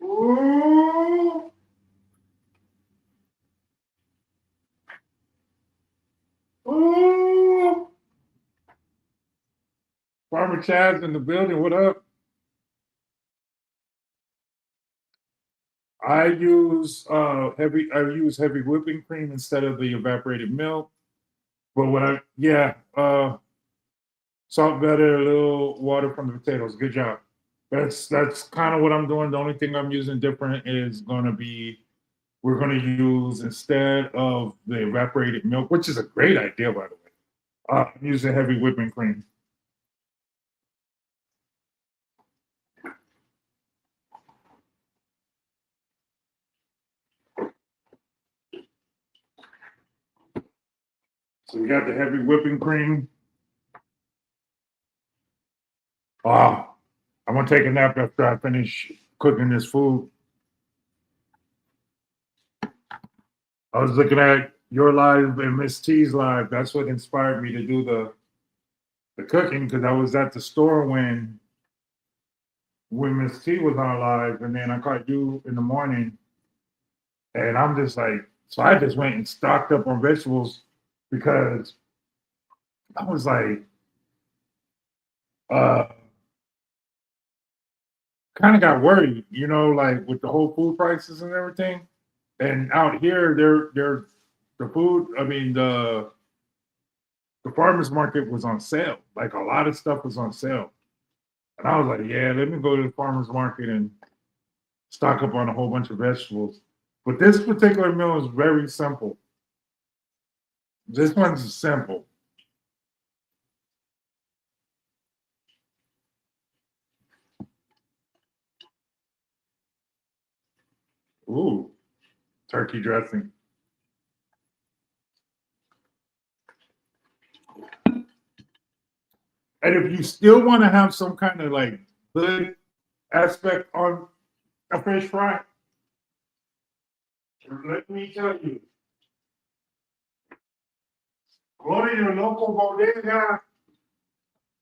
Ooh. Ooh. Farmer Chad's in the building. What up? I use heavy whipping cream instead of the evaporated milk. But what I yeah, salt, butter, a little water from the potatoes. Good job. That's kind of what I'm doing. The only thing I'm using different is gonna be we're gonna use instead of the evaporated milk, which is a great idea by the way. I'm using heavy whipping cream. So we got the heavy whipping cream. Ah, I'm gonna take a nap after I finish cooking this food. I was looking at your live and Miss T's live. That's what inspired me to do the cooking because I was at the store when when Miss T was on live, and then I caught you in the morning, and I'm just like, so I just went and stocked up on vegetables because I was like, uh, kind of got worried, like with the whole food prices and everything. And out here, they're the food. I mean, the farmers market was on sale. Like a lot of stuff was on sale, and I was like, yeah, let me go to the farmers market and stock up on a whole bunch of vegetables. But this particular meal is very simple. This one's simple. Ooh, turkey dressing. And if you still want to have some kind of like good aspect on a fish fry, let me tell you, go to your local bodega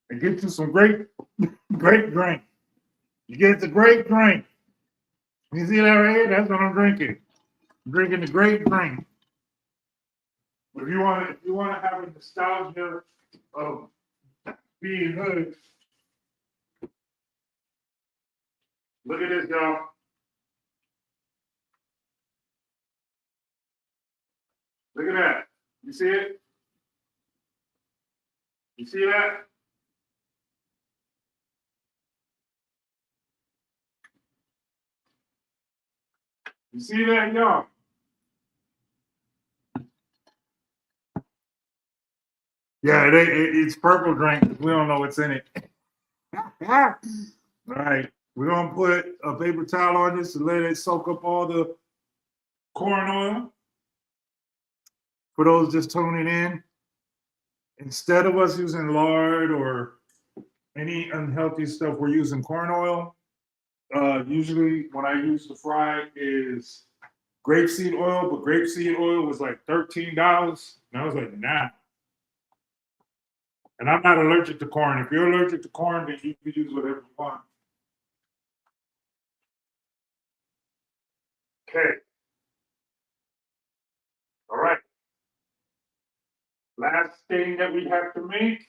and get you some great drink. You get the great drink. You see that right here? That's what I'm drinking. I'm drinking the great drink. If you want to have a nostalgia of being hood, look at this, y'all. Look at that. You see it? You see that? You see that, y'all? Yeah, it's purple drink. We don't know what's in it. All right. We're going to put a paper towel on this and let it soak up all the corn oil. For those just tuning in, instead of us using lard or any unhealthy stuff, we're using corn oil. Usually, when I use the fry, is grapeseed oil, but grapeseed oil was like $13. And I was like, nah. And I'm not allergic to corn. If you're allergic to corn, then you can use whatever you want. Okay. All right. Last thing that we have to make.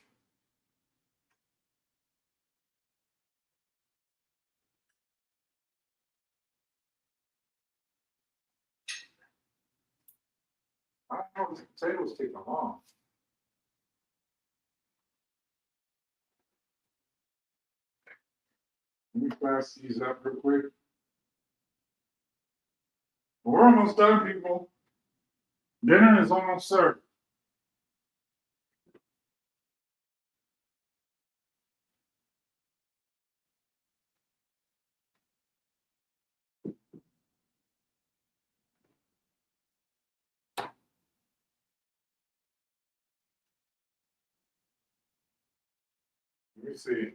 I don't know if the potatoes take long. Let me class these up real quick. We're almost done, people. Dinner is almost served. Let me see.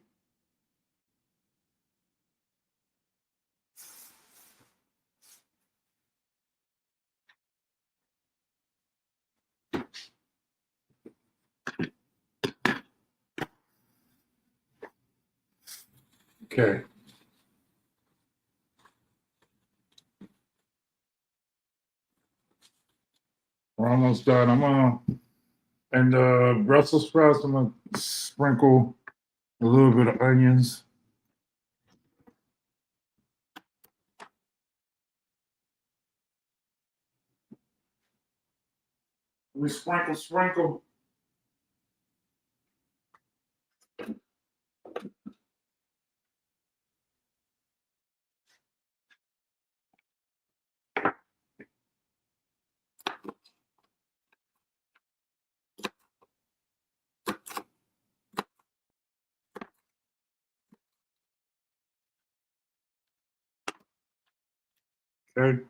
Okay. We're almost done. And Brussels sprouts, I'm gonna sprinkle a little bit of onions. We sprinkle. Okay.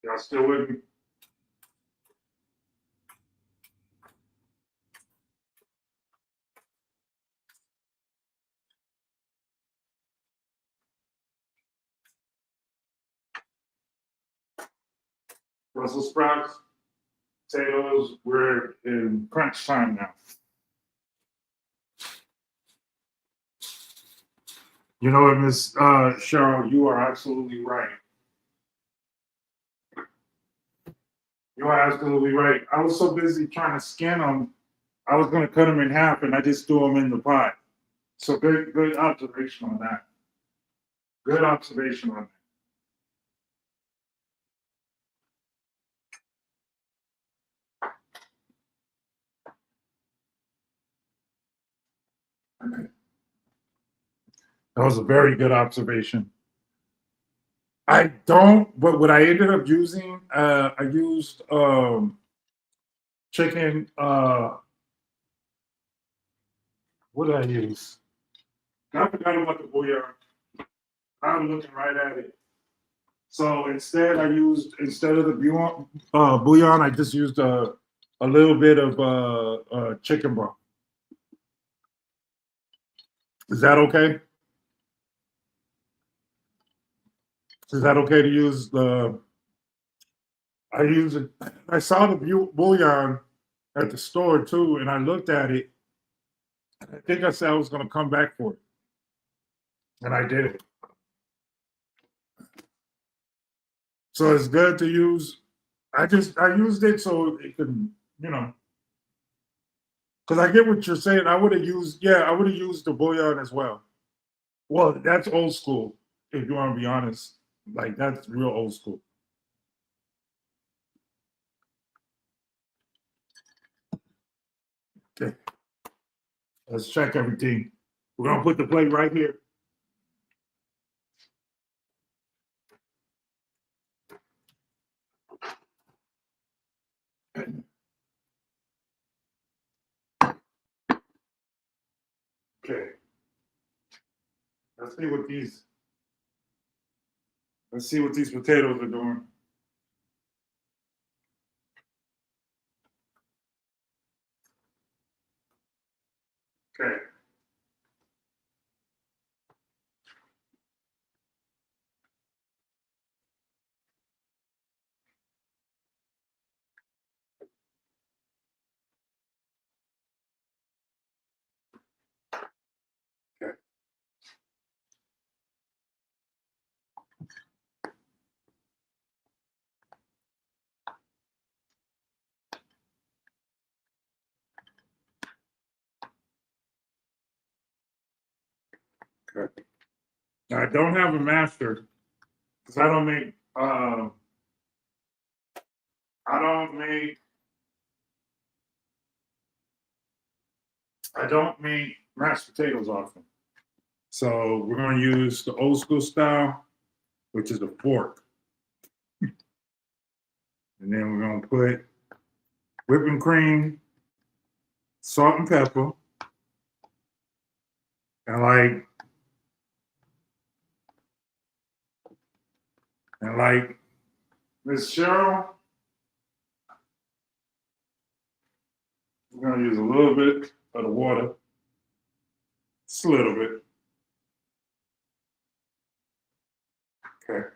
Y'all still with me? Brussels sprouts, potatoes, we're in crunch time now. You know what, Miss Cheryl, you are absolutely right. You are absolutely right. I was so busy trying to skin them, I was going to cut them in half, and I just threw them in the pot. So good observation on that. Good observation on that. That was a very good observation. I don't, but what I ended up using, I used chicken. What did I use? I forgot about the bouillon. I'm looking right at it. So instead of the bouillon, I just used a little bit of chicken broth. Is that okay? Is that okay to use the? I use it. I saw the bouillon at the store too, and I looked at it. I think I said I was going to come back for it, and I did it. So it's good to use. I used it so it can, because I get what you're saying. I would have used the bouillon as well. Well, that's old school. If you want to be honest, like that's real old school. Okay, let's check everything. We're gonna put the plate right here. Okay. Let's see what these. Let's see what these potatoes are doing. Okay. Okay. Okay. Now, I don't have a master because I don't make. I don't make. I don't make mashed potatoes often. So we're gonna use the old school style, which is a fork, and then we're gonna put whipping cream, salt and pepper, and like Miss Cheryl, we're gonna use a little bit of the water, just a little bit. Okay.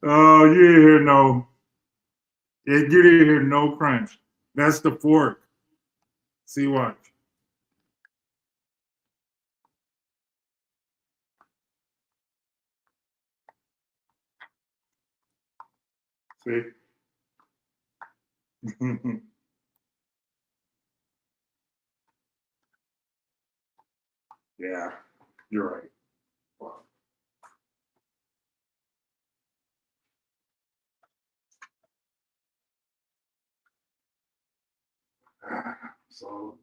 Oh, you didn't hear no. You didn't hear no crunch. That's the fork. See what? See? Yeah, you're right. So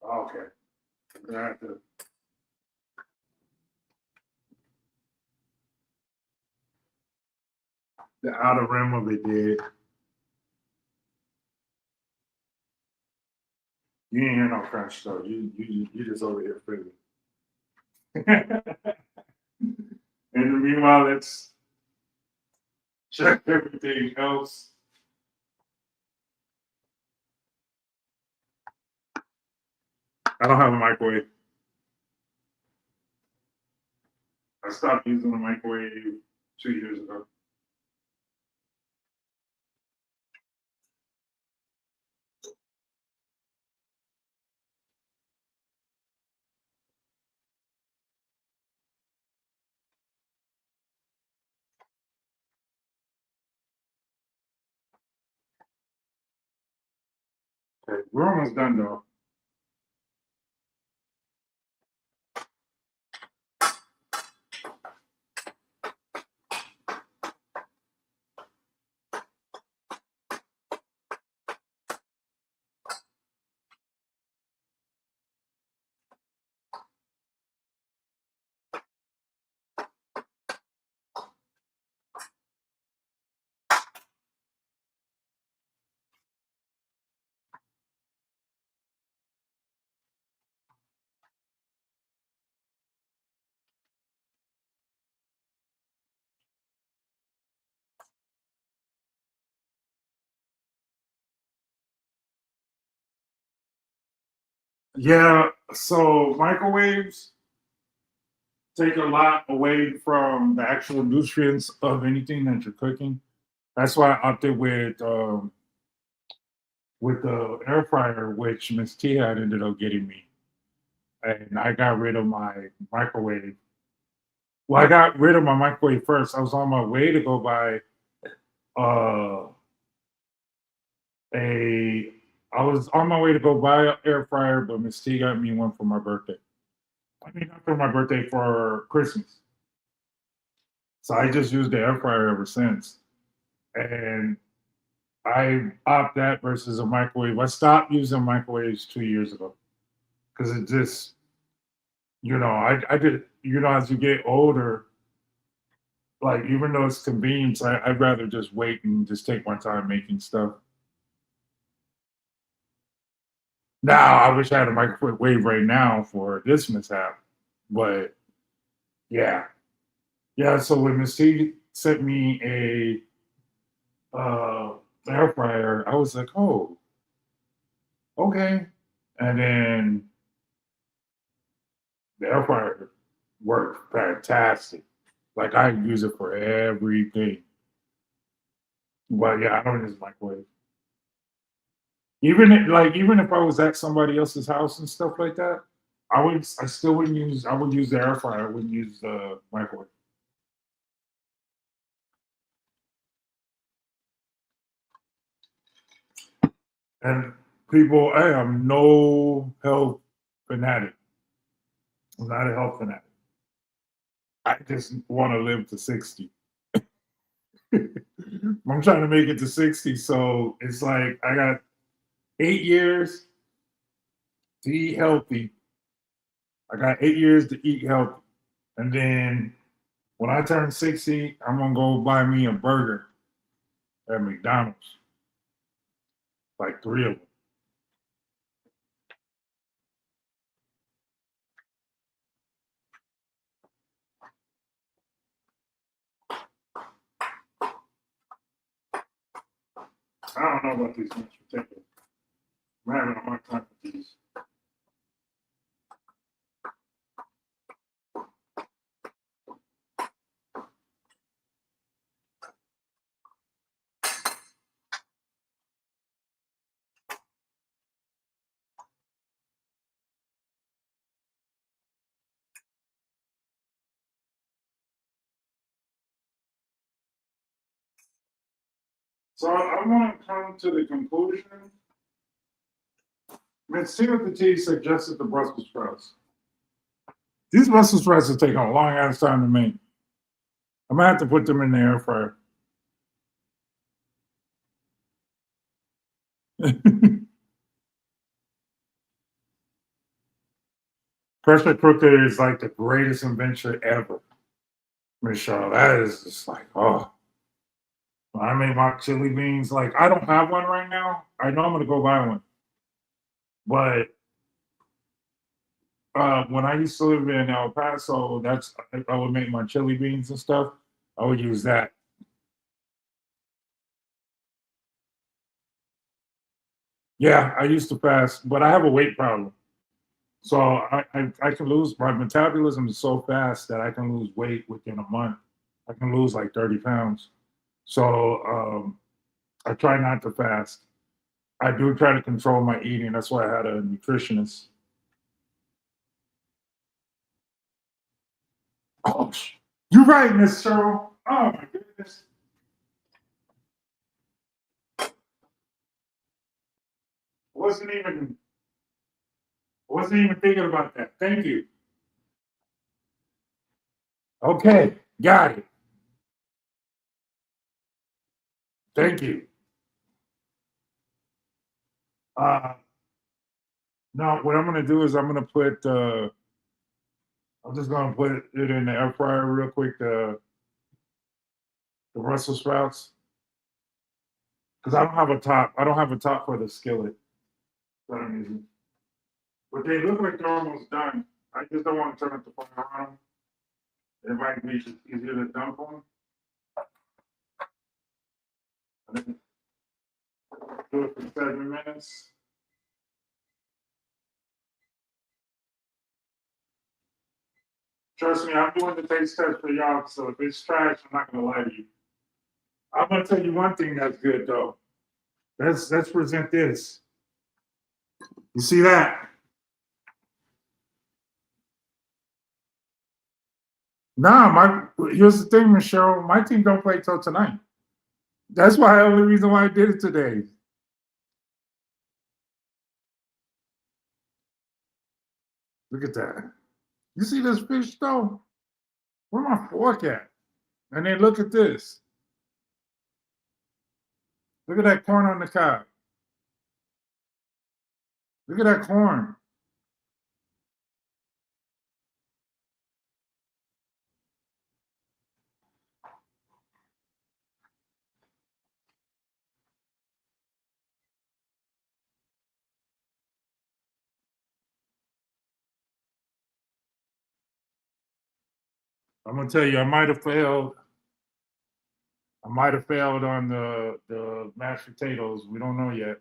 okay, I'm gonna have to. The outer rim of it did. You ain't hear no crunch though. You just over here fiddling. And meanwhile, let's check everything else. I don't have a microwave. I stopped using the microwave 2 years ago. Okay, we're almost done though. Yeah, so microwaves take a lot away from the actual nutrients of anything that you're cooking. That's why I opted with the air fryer, which Miss T had ended up getting me, and I got rid of my microwave. Well, I got rid of my microwave first. I was on my way to go buy uh, a. I was on my way to go buy an air fryer, but Miss T got me one for my birthday. I mean, not for my birthday, for Christmas. So I just used the air fryer ever since. And I opt that versus a microwave. I stopped using microwaves 2 years ago because it just, I did, as you get older, like even though it's convenient, I'd rather just wait and just take my time making stuff. Now I wish I had a microwave right now for this mishap, but yeah, yeah. So when Miss T sent me air fryer, I was like, oh, okay. And then the air fryer worked fantastic. Like I use it for everything. But yeah, I don't use microwave. Even if I was at somebody else's house and stuff like that, I still wouldn't use I would use the air fryer. I wouldn't use the microwave. And people, I am no health fanatic. I'm not a health fanatic. I just want to live to 60. I'm trying to make it to 60. So it's like I got 8 years to eat healthy. I got 8 years to eat healthy. And then when I turn 60, I'm gonna go buy me a burger at McDonald's. Like three of them. I don't know about these mashed potatoes. I'm having a hard time with these. So I want to come to the conclusion. Miss Timothy suggested the Brussels sprouts. These Brussels sprouts are taking a long ass time to make. I'm gonna have to put them in the air fryer. Pressure cooker is like the greatest invention ever, Michelle. That is just like, oh, when I make my chili beans, like I don't have one right now. I know I'm gonna go buy one, but when I used to live in El Paso, that's I would make my chili beans and stuff. I would use that. Yeah, I used to fast, but I have a weight problem. So I can lose my metabolism is so fast that I can lose weight within a month. I can lose like 30 pounds. So I try not to fast. I do try to control my eating. That's why I had a nutritionist. Oh, you're right, Miss Cheryl. Oh my goodness. Wasn't even thinking about that. Thank you. Okay, got it. Thank you. Uh, now what I'm gonna do is I'm just gonna put it in the air fryer real quick. The Brussels sprouts because I don't have a top. I don't have a top for the skillet that I'm using. But they look like they're almost done. I just don't want to turn up the fire on them. It might be easier to dump on. And then do it for 7 minutes. Trust me, I'm doing the taste test for y'all. So if it's trash, I'm not gonna lie to you. I'm gonna tell you one thing that's good though. Let's present this. You see that? Nah, here's the thing, Michelle. My team don't play till tonight. That's why the only reason why I did it today. Look at that. You see this fish though? Where my fork at? And then look at this. Look at that corn on the cob. Look at that corn. I'm gonna tell you, I might have failed on the mashed potatoes. We don't know yet.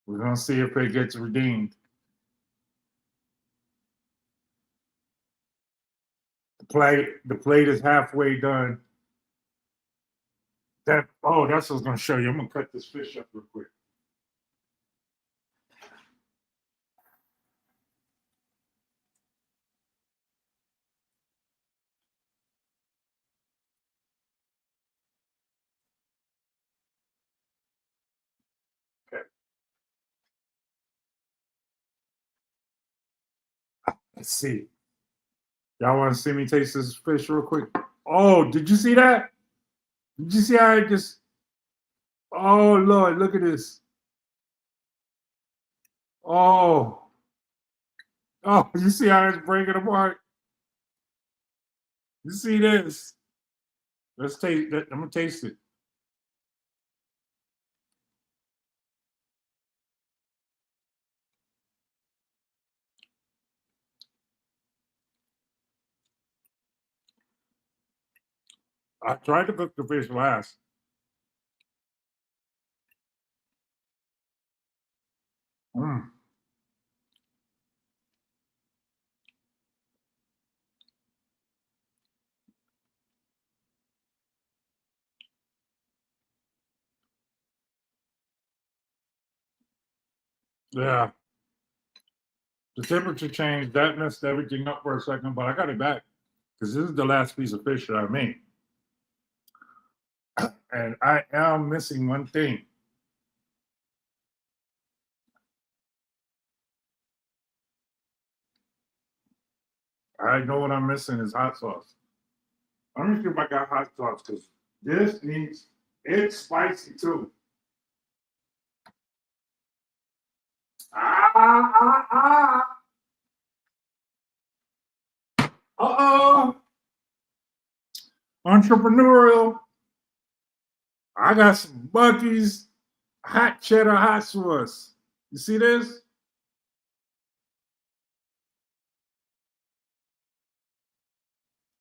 We're gonna see if it gets redeemed. The plate is halfway done. That's what I was gonna show you. I'm gonna cut this fish up real quick. Okay, let's see. Y'all want to see me taste this fish real quick? Oh, did you see that? Did you see how I just? Oh Lord, look at this. Oh, oh, you see how it's breaking apart? You see this? Let's taste. I'm gonna taste it. I tried to cook the fish last. Mm, yeah, the temperature changed. That messed everything up for a second, but I got it back because this is the last piece of fish that I made, and I am missing one thing. I know what I'm missing is hot sauce. Let me see if I got hot sauce because this needs it's spicy too. Ah. Uh-oh. Entrepreneurial. I got some Buc-ee's hot cheddar hot sauce. You see this?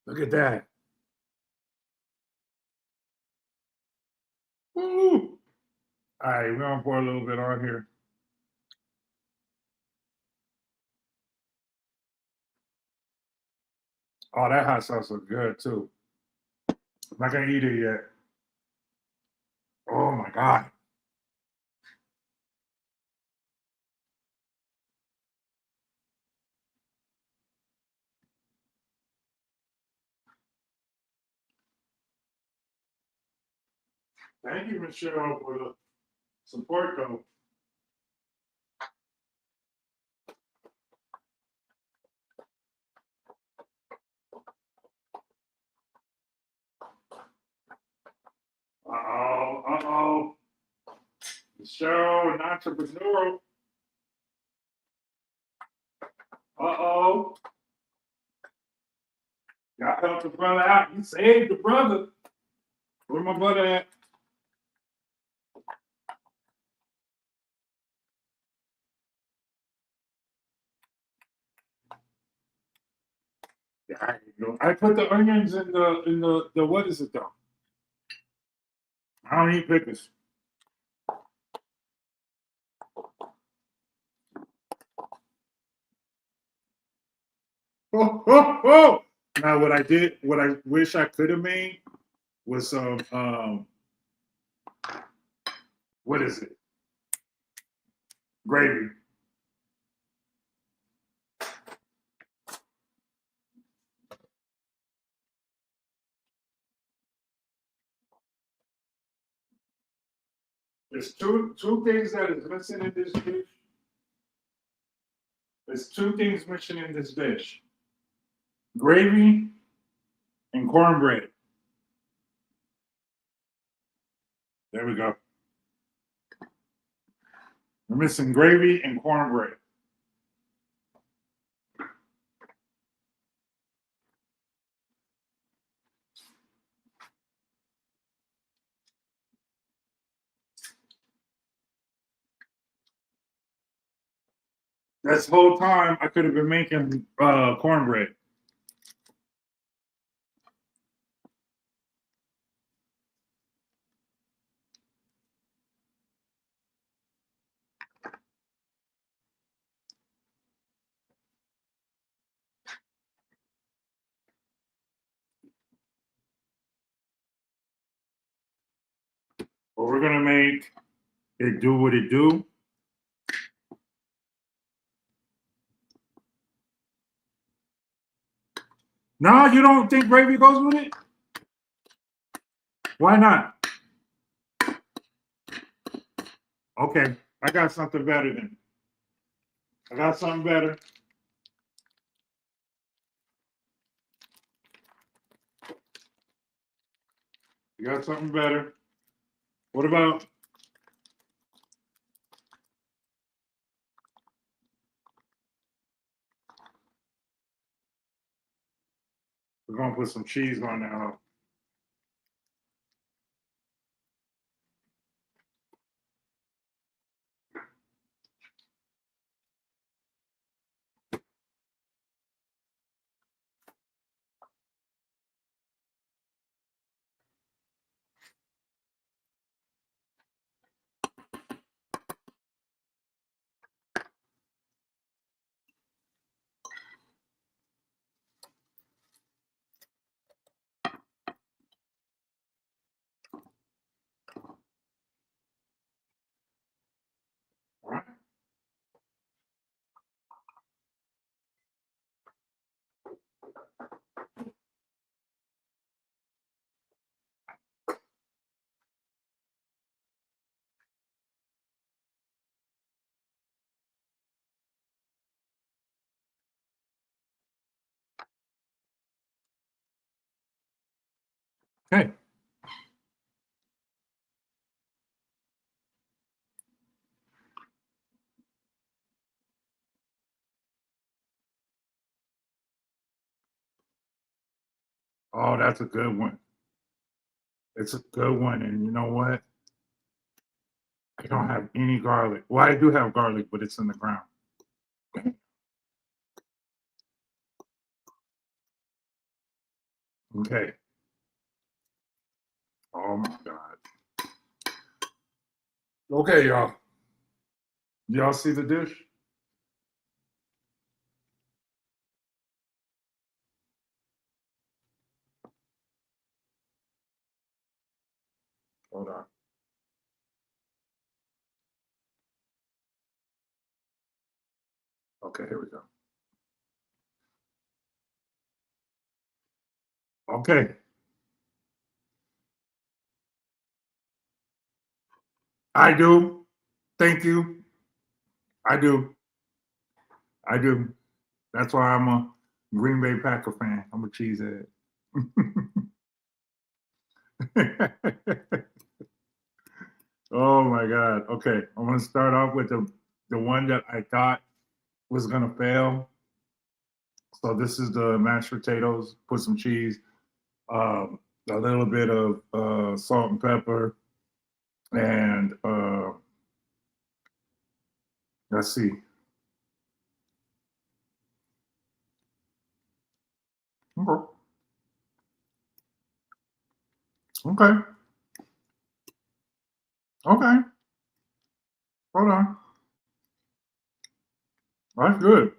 Look at that. Ooh. All right, we're gonna pour a little bit on here. Oh, that hot sauce looks good too. I'm not gonna eat it yet. Oh my god. Thank you, Michelle, for the support though. Uh-oh, uh-oh. Michelle, an entrepreneur. Uh-oh. Y'all help the brother out. You saved the brother. Where my brother at? Yeah, I put the onions in the what is it though? I don't eat pickles. Oh, oh, oh. Now what I wish I could have made was some what is it? Gravy. There's two things that is missing in this dish. There's two things missing in this dish. Gravy and cornbread. There we go. We're missing gravy and cornbread. This whole time I could have been making cornbread. But we're gonna make it do what it do. No, you don't think gravy goes with it? Why not? Okay, I got something better then. I got something better. You got something better. What about we're gonna put some cheese on now? Okay. Oh, that's a good one. It's a good one. And you know what? I don't have any garlic. Well, I do have garlic, but it's in the ground. Okay. Oh my God. Okay, y'all. Y'all see the dish? Hold on. Okay, here we go. Okay. I do. Thank you. I do. I do. That's why I'm a Green Bay Packer fan. I'm a cheesehead. Oh my God. Okay. I'm gonna start off with the one that I thought was gonna fail. So this is the mashed potatoes. Put some cheese, um, a little bit of salt and pepper, and let's see. Okay. Okay. Okay. Hold on. That's good.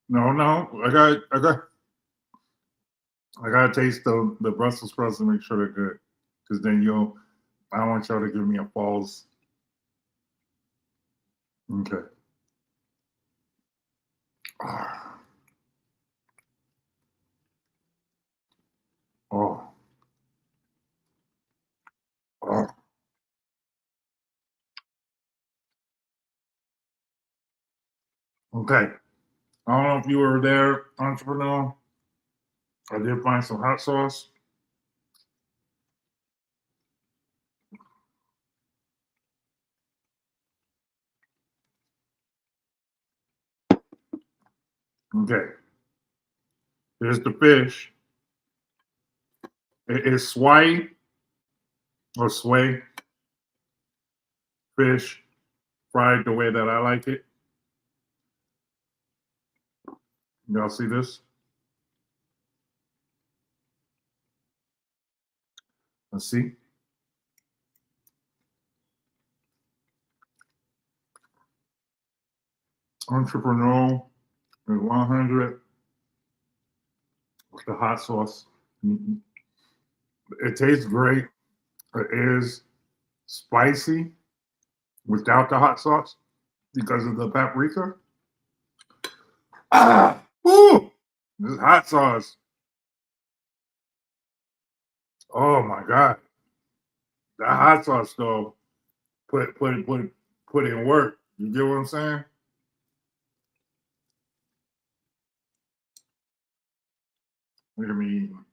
No, no. I gotta taste the Brussels sprouts to make sure they're good. Because then you'll I don't want y'all to give me a false. Okay. Ah, oh, oh. Okay. I don't know if you were there, entrepreneur. I did find some hot sauce. Okay. Here's the fish. It is swai or sway fish fried the way that I like it. Y'all see this? Let's see. Entrepreneur is 100 with the hot sauce. It tastes great. It is spicy without the hot sauce because of the paprika. Ah, ooh, this hot sauce. Oh my God, that hot sauce though. Put in work. You get what I'm saying? Look at me eating.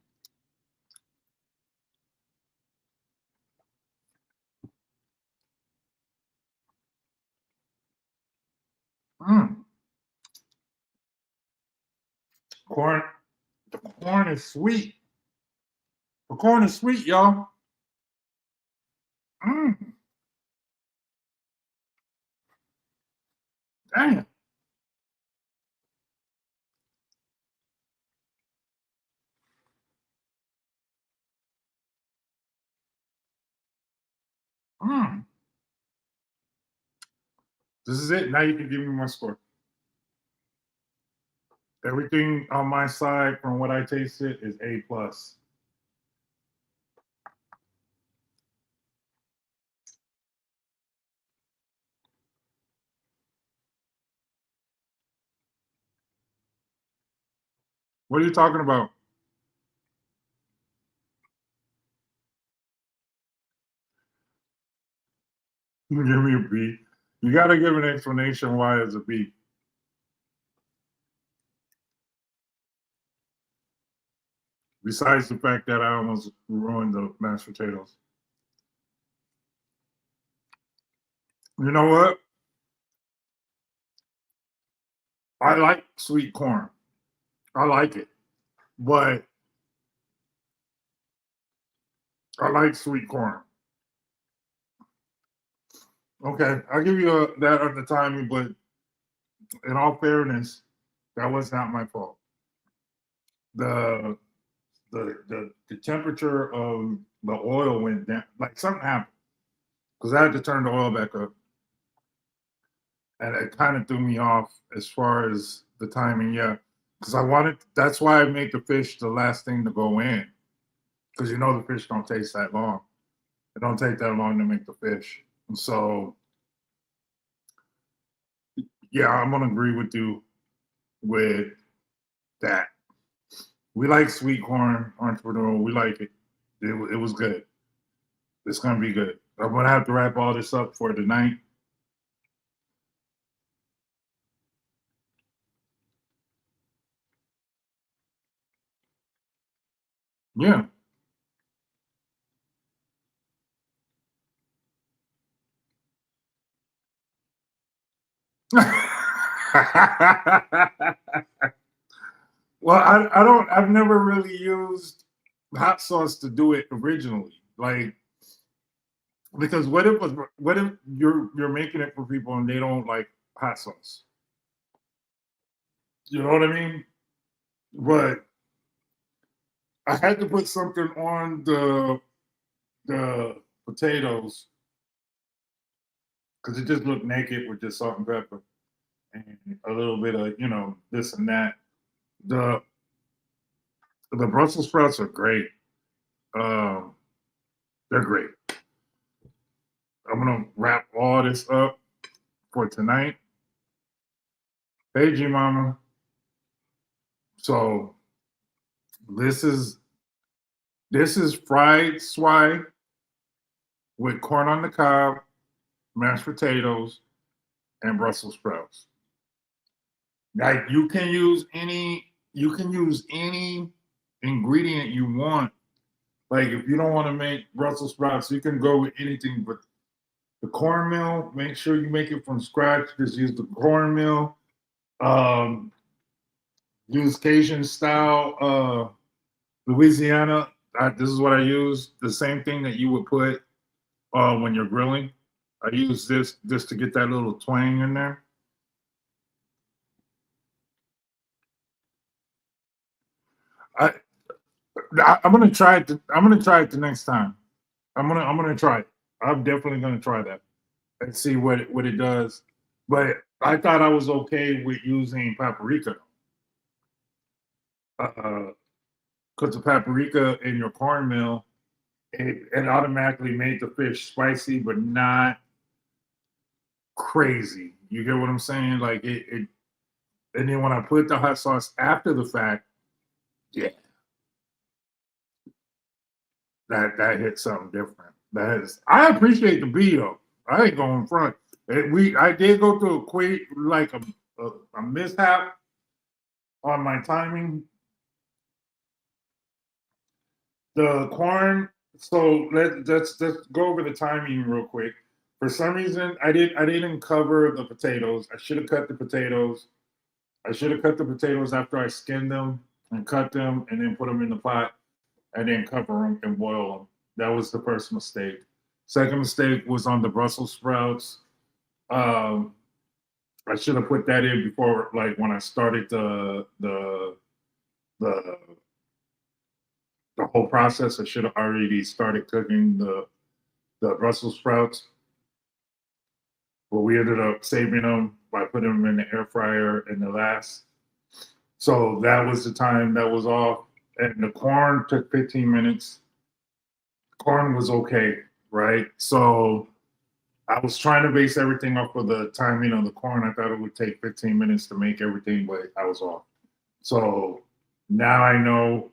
Mm, corn. The corn is sweet. The corn is sweet, y'all. Mm, damn. Mm. This is it. Now you can give me my score. Everything on my side from what I tasted is A plus. What are you talking about? You give me a B. You got to give an explanation why it's a B. Besides the fact that I almost ruined the mashed potatoes. You know what? I like sweet corn. I like it, but I like sweet corn. Okay, I'll give you that on the timing, but in all fairness, that was not my fault. The the temperature of the oil went down. Like something happened because I had to turn the oil back up, and it kind of threw me off as far as the timing. Yeah, because I wanted. That's why I made the fish the last thing to go in, because you know the fish don't taste that long. It don't take that long to make the fish, and so yeah, I'm gonna agree with you with that. We like sweet corn entrepreneur. We like it. It was good. It's gonna be good. I'm gonna have to wrap all this up for tonight. Yeah. Well, I don't. I've never really used hot sauce to do it originally. Like because what if you're making it for people and they don't like hot sauce? You know what I mean? But I had to put something on the potatoes because it just looked naked with just salt and pepper and a little bit of this and that. The the Brussels sprouts are great. Um, they're great. I'm gonna wrap all this up for tonight. Hey, G Mama. So this is fried swai with corn on the cob, mashed potatoes, and Brussels sprouts. Like you can use any ingredient you want. Like if you don't want to make Brussels sprouts, you can go with anything. But the cornmeal, make sure you make it from scratch. Just use the cornmeal. Um, use Cajun style Louisiana. This is what I use. The same thing that you would put when you're grilling. I use this just to get that little twang in there. I, I'm gonna try it. I'm gonna try it the next time. I'm gonna try it. I'm definitely gonna try that and see what it does. But I thought I was okay with using paprika, because the paprika in your cornmeal, it automatically made the fish spicy, but not crazy. You get what I'm saying? Like it. And then when I put the hot sauce after the fact, yeah, that hit something different. That is, I appreciate the video. I ain't going front. I did go through a mishap on my timing. The corn. So let's go over the timing real quick. For some reason, I didn't cover the potatoes. I should have cut the potatoes. I should have cut the potatoes after I skinned them and cut them, and then put them in the pot and then cover them and boil them. That was the first mistake. Second mistake was on the Brussels sprouts. Um, I should have put that in before, like when I started the the whole process. I should have already started cooking the Brussels sprouts, but we ended up saving them by putting them in the air fryer in the last. So that was the time that was off, and the corn took 15 minutes. Corn was okay, right? So I was trying to base everything off of the timing on the corn. I thought it would take 15 minutes to make everything, but I was off. So now I know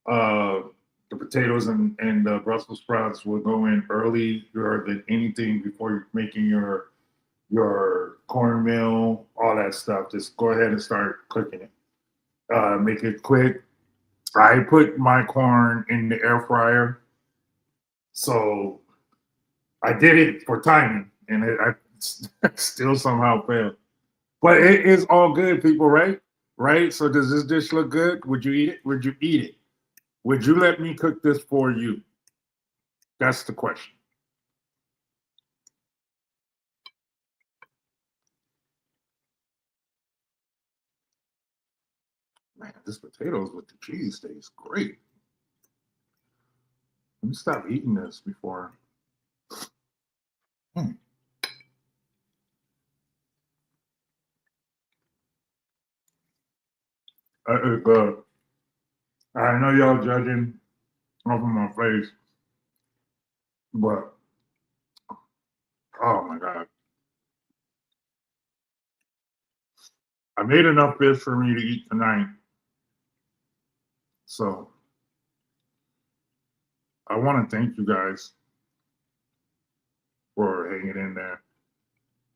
the potatoes and the Brussels sprouts will go in earlier than anything before you're making your cornmeal, all that stuff. Just go ahead and start cooking it. Make it quick. I put my corn in the air fryer, so I did it for timing, and I still somehow failed. But it is all good, people, right? Right? So does this dish look good? Would you eat it? Would you eat it? Would you let me cook this for you? That's the question. Man, this potatoes with the cheese tastes great. Let me stop eating this before. Hmm. It's good. I know y'all judging off of my face, but oh my god, I made enough fish for me to eat tonight. So I want to thank you guys for hanging in there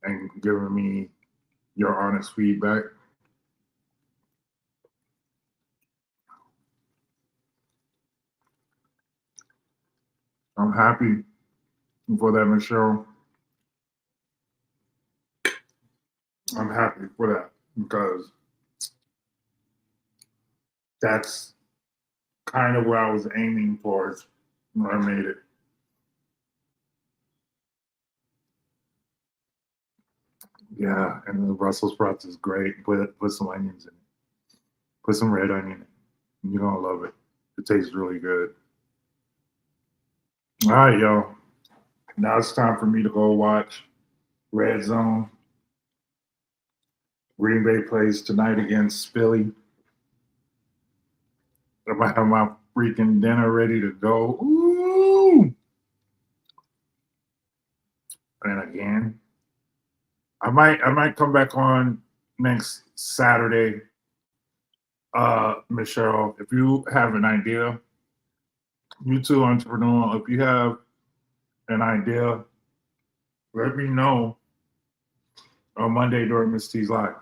and giving me your honest feedback. I'm happy for that, Michelle. I'm happy for that because that's kind of where I was aiming towards when I made it. Yeah, and the Brussels sprouts is great. Put some onions in it. Put some red onion in it. You're gonna love it. It tastes really good. All right, y'all. Now it's time for me to go watch Red Zone. Green Bay plays tonight against Philly. I'm gonna have my freaking dinner ready to go. Ooh! And again, I might come back on next Saturday. Michelle, if you have an idea, you too, entrepreneur, if you have an idea, let me know on Monday during Miss T's Live.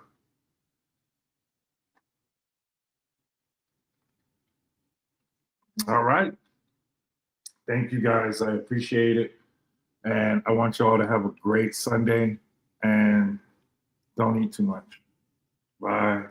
All right. Thank you guys. I appreciate it. And I want you all to have a great Sunday and don't eat too much. Bye.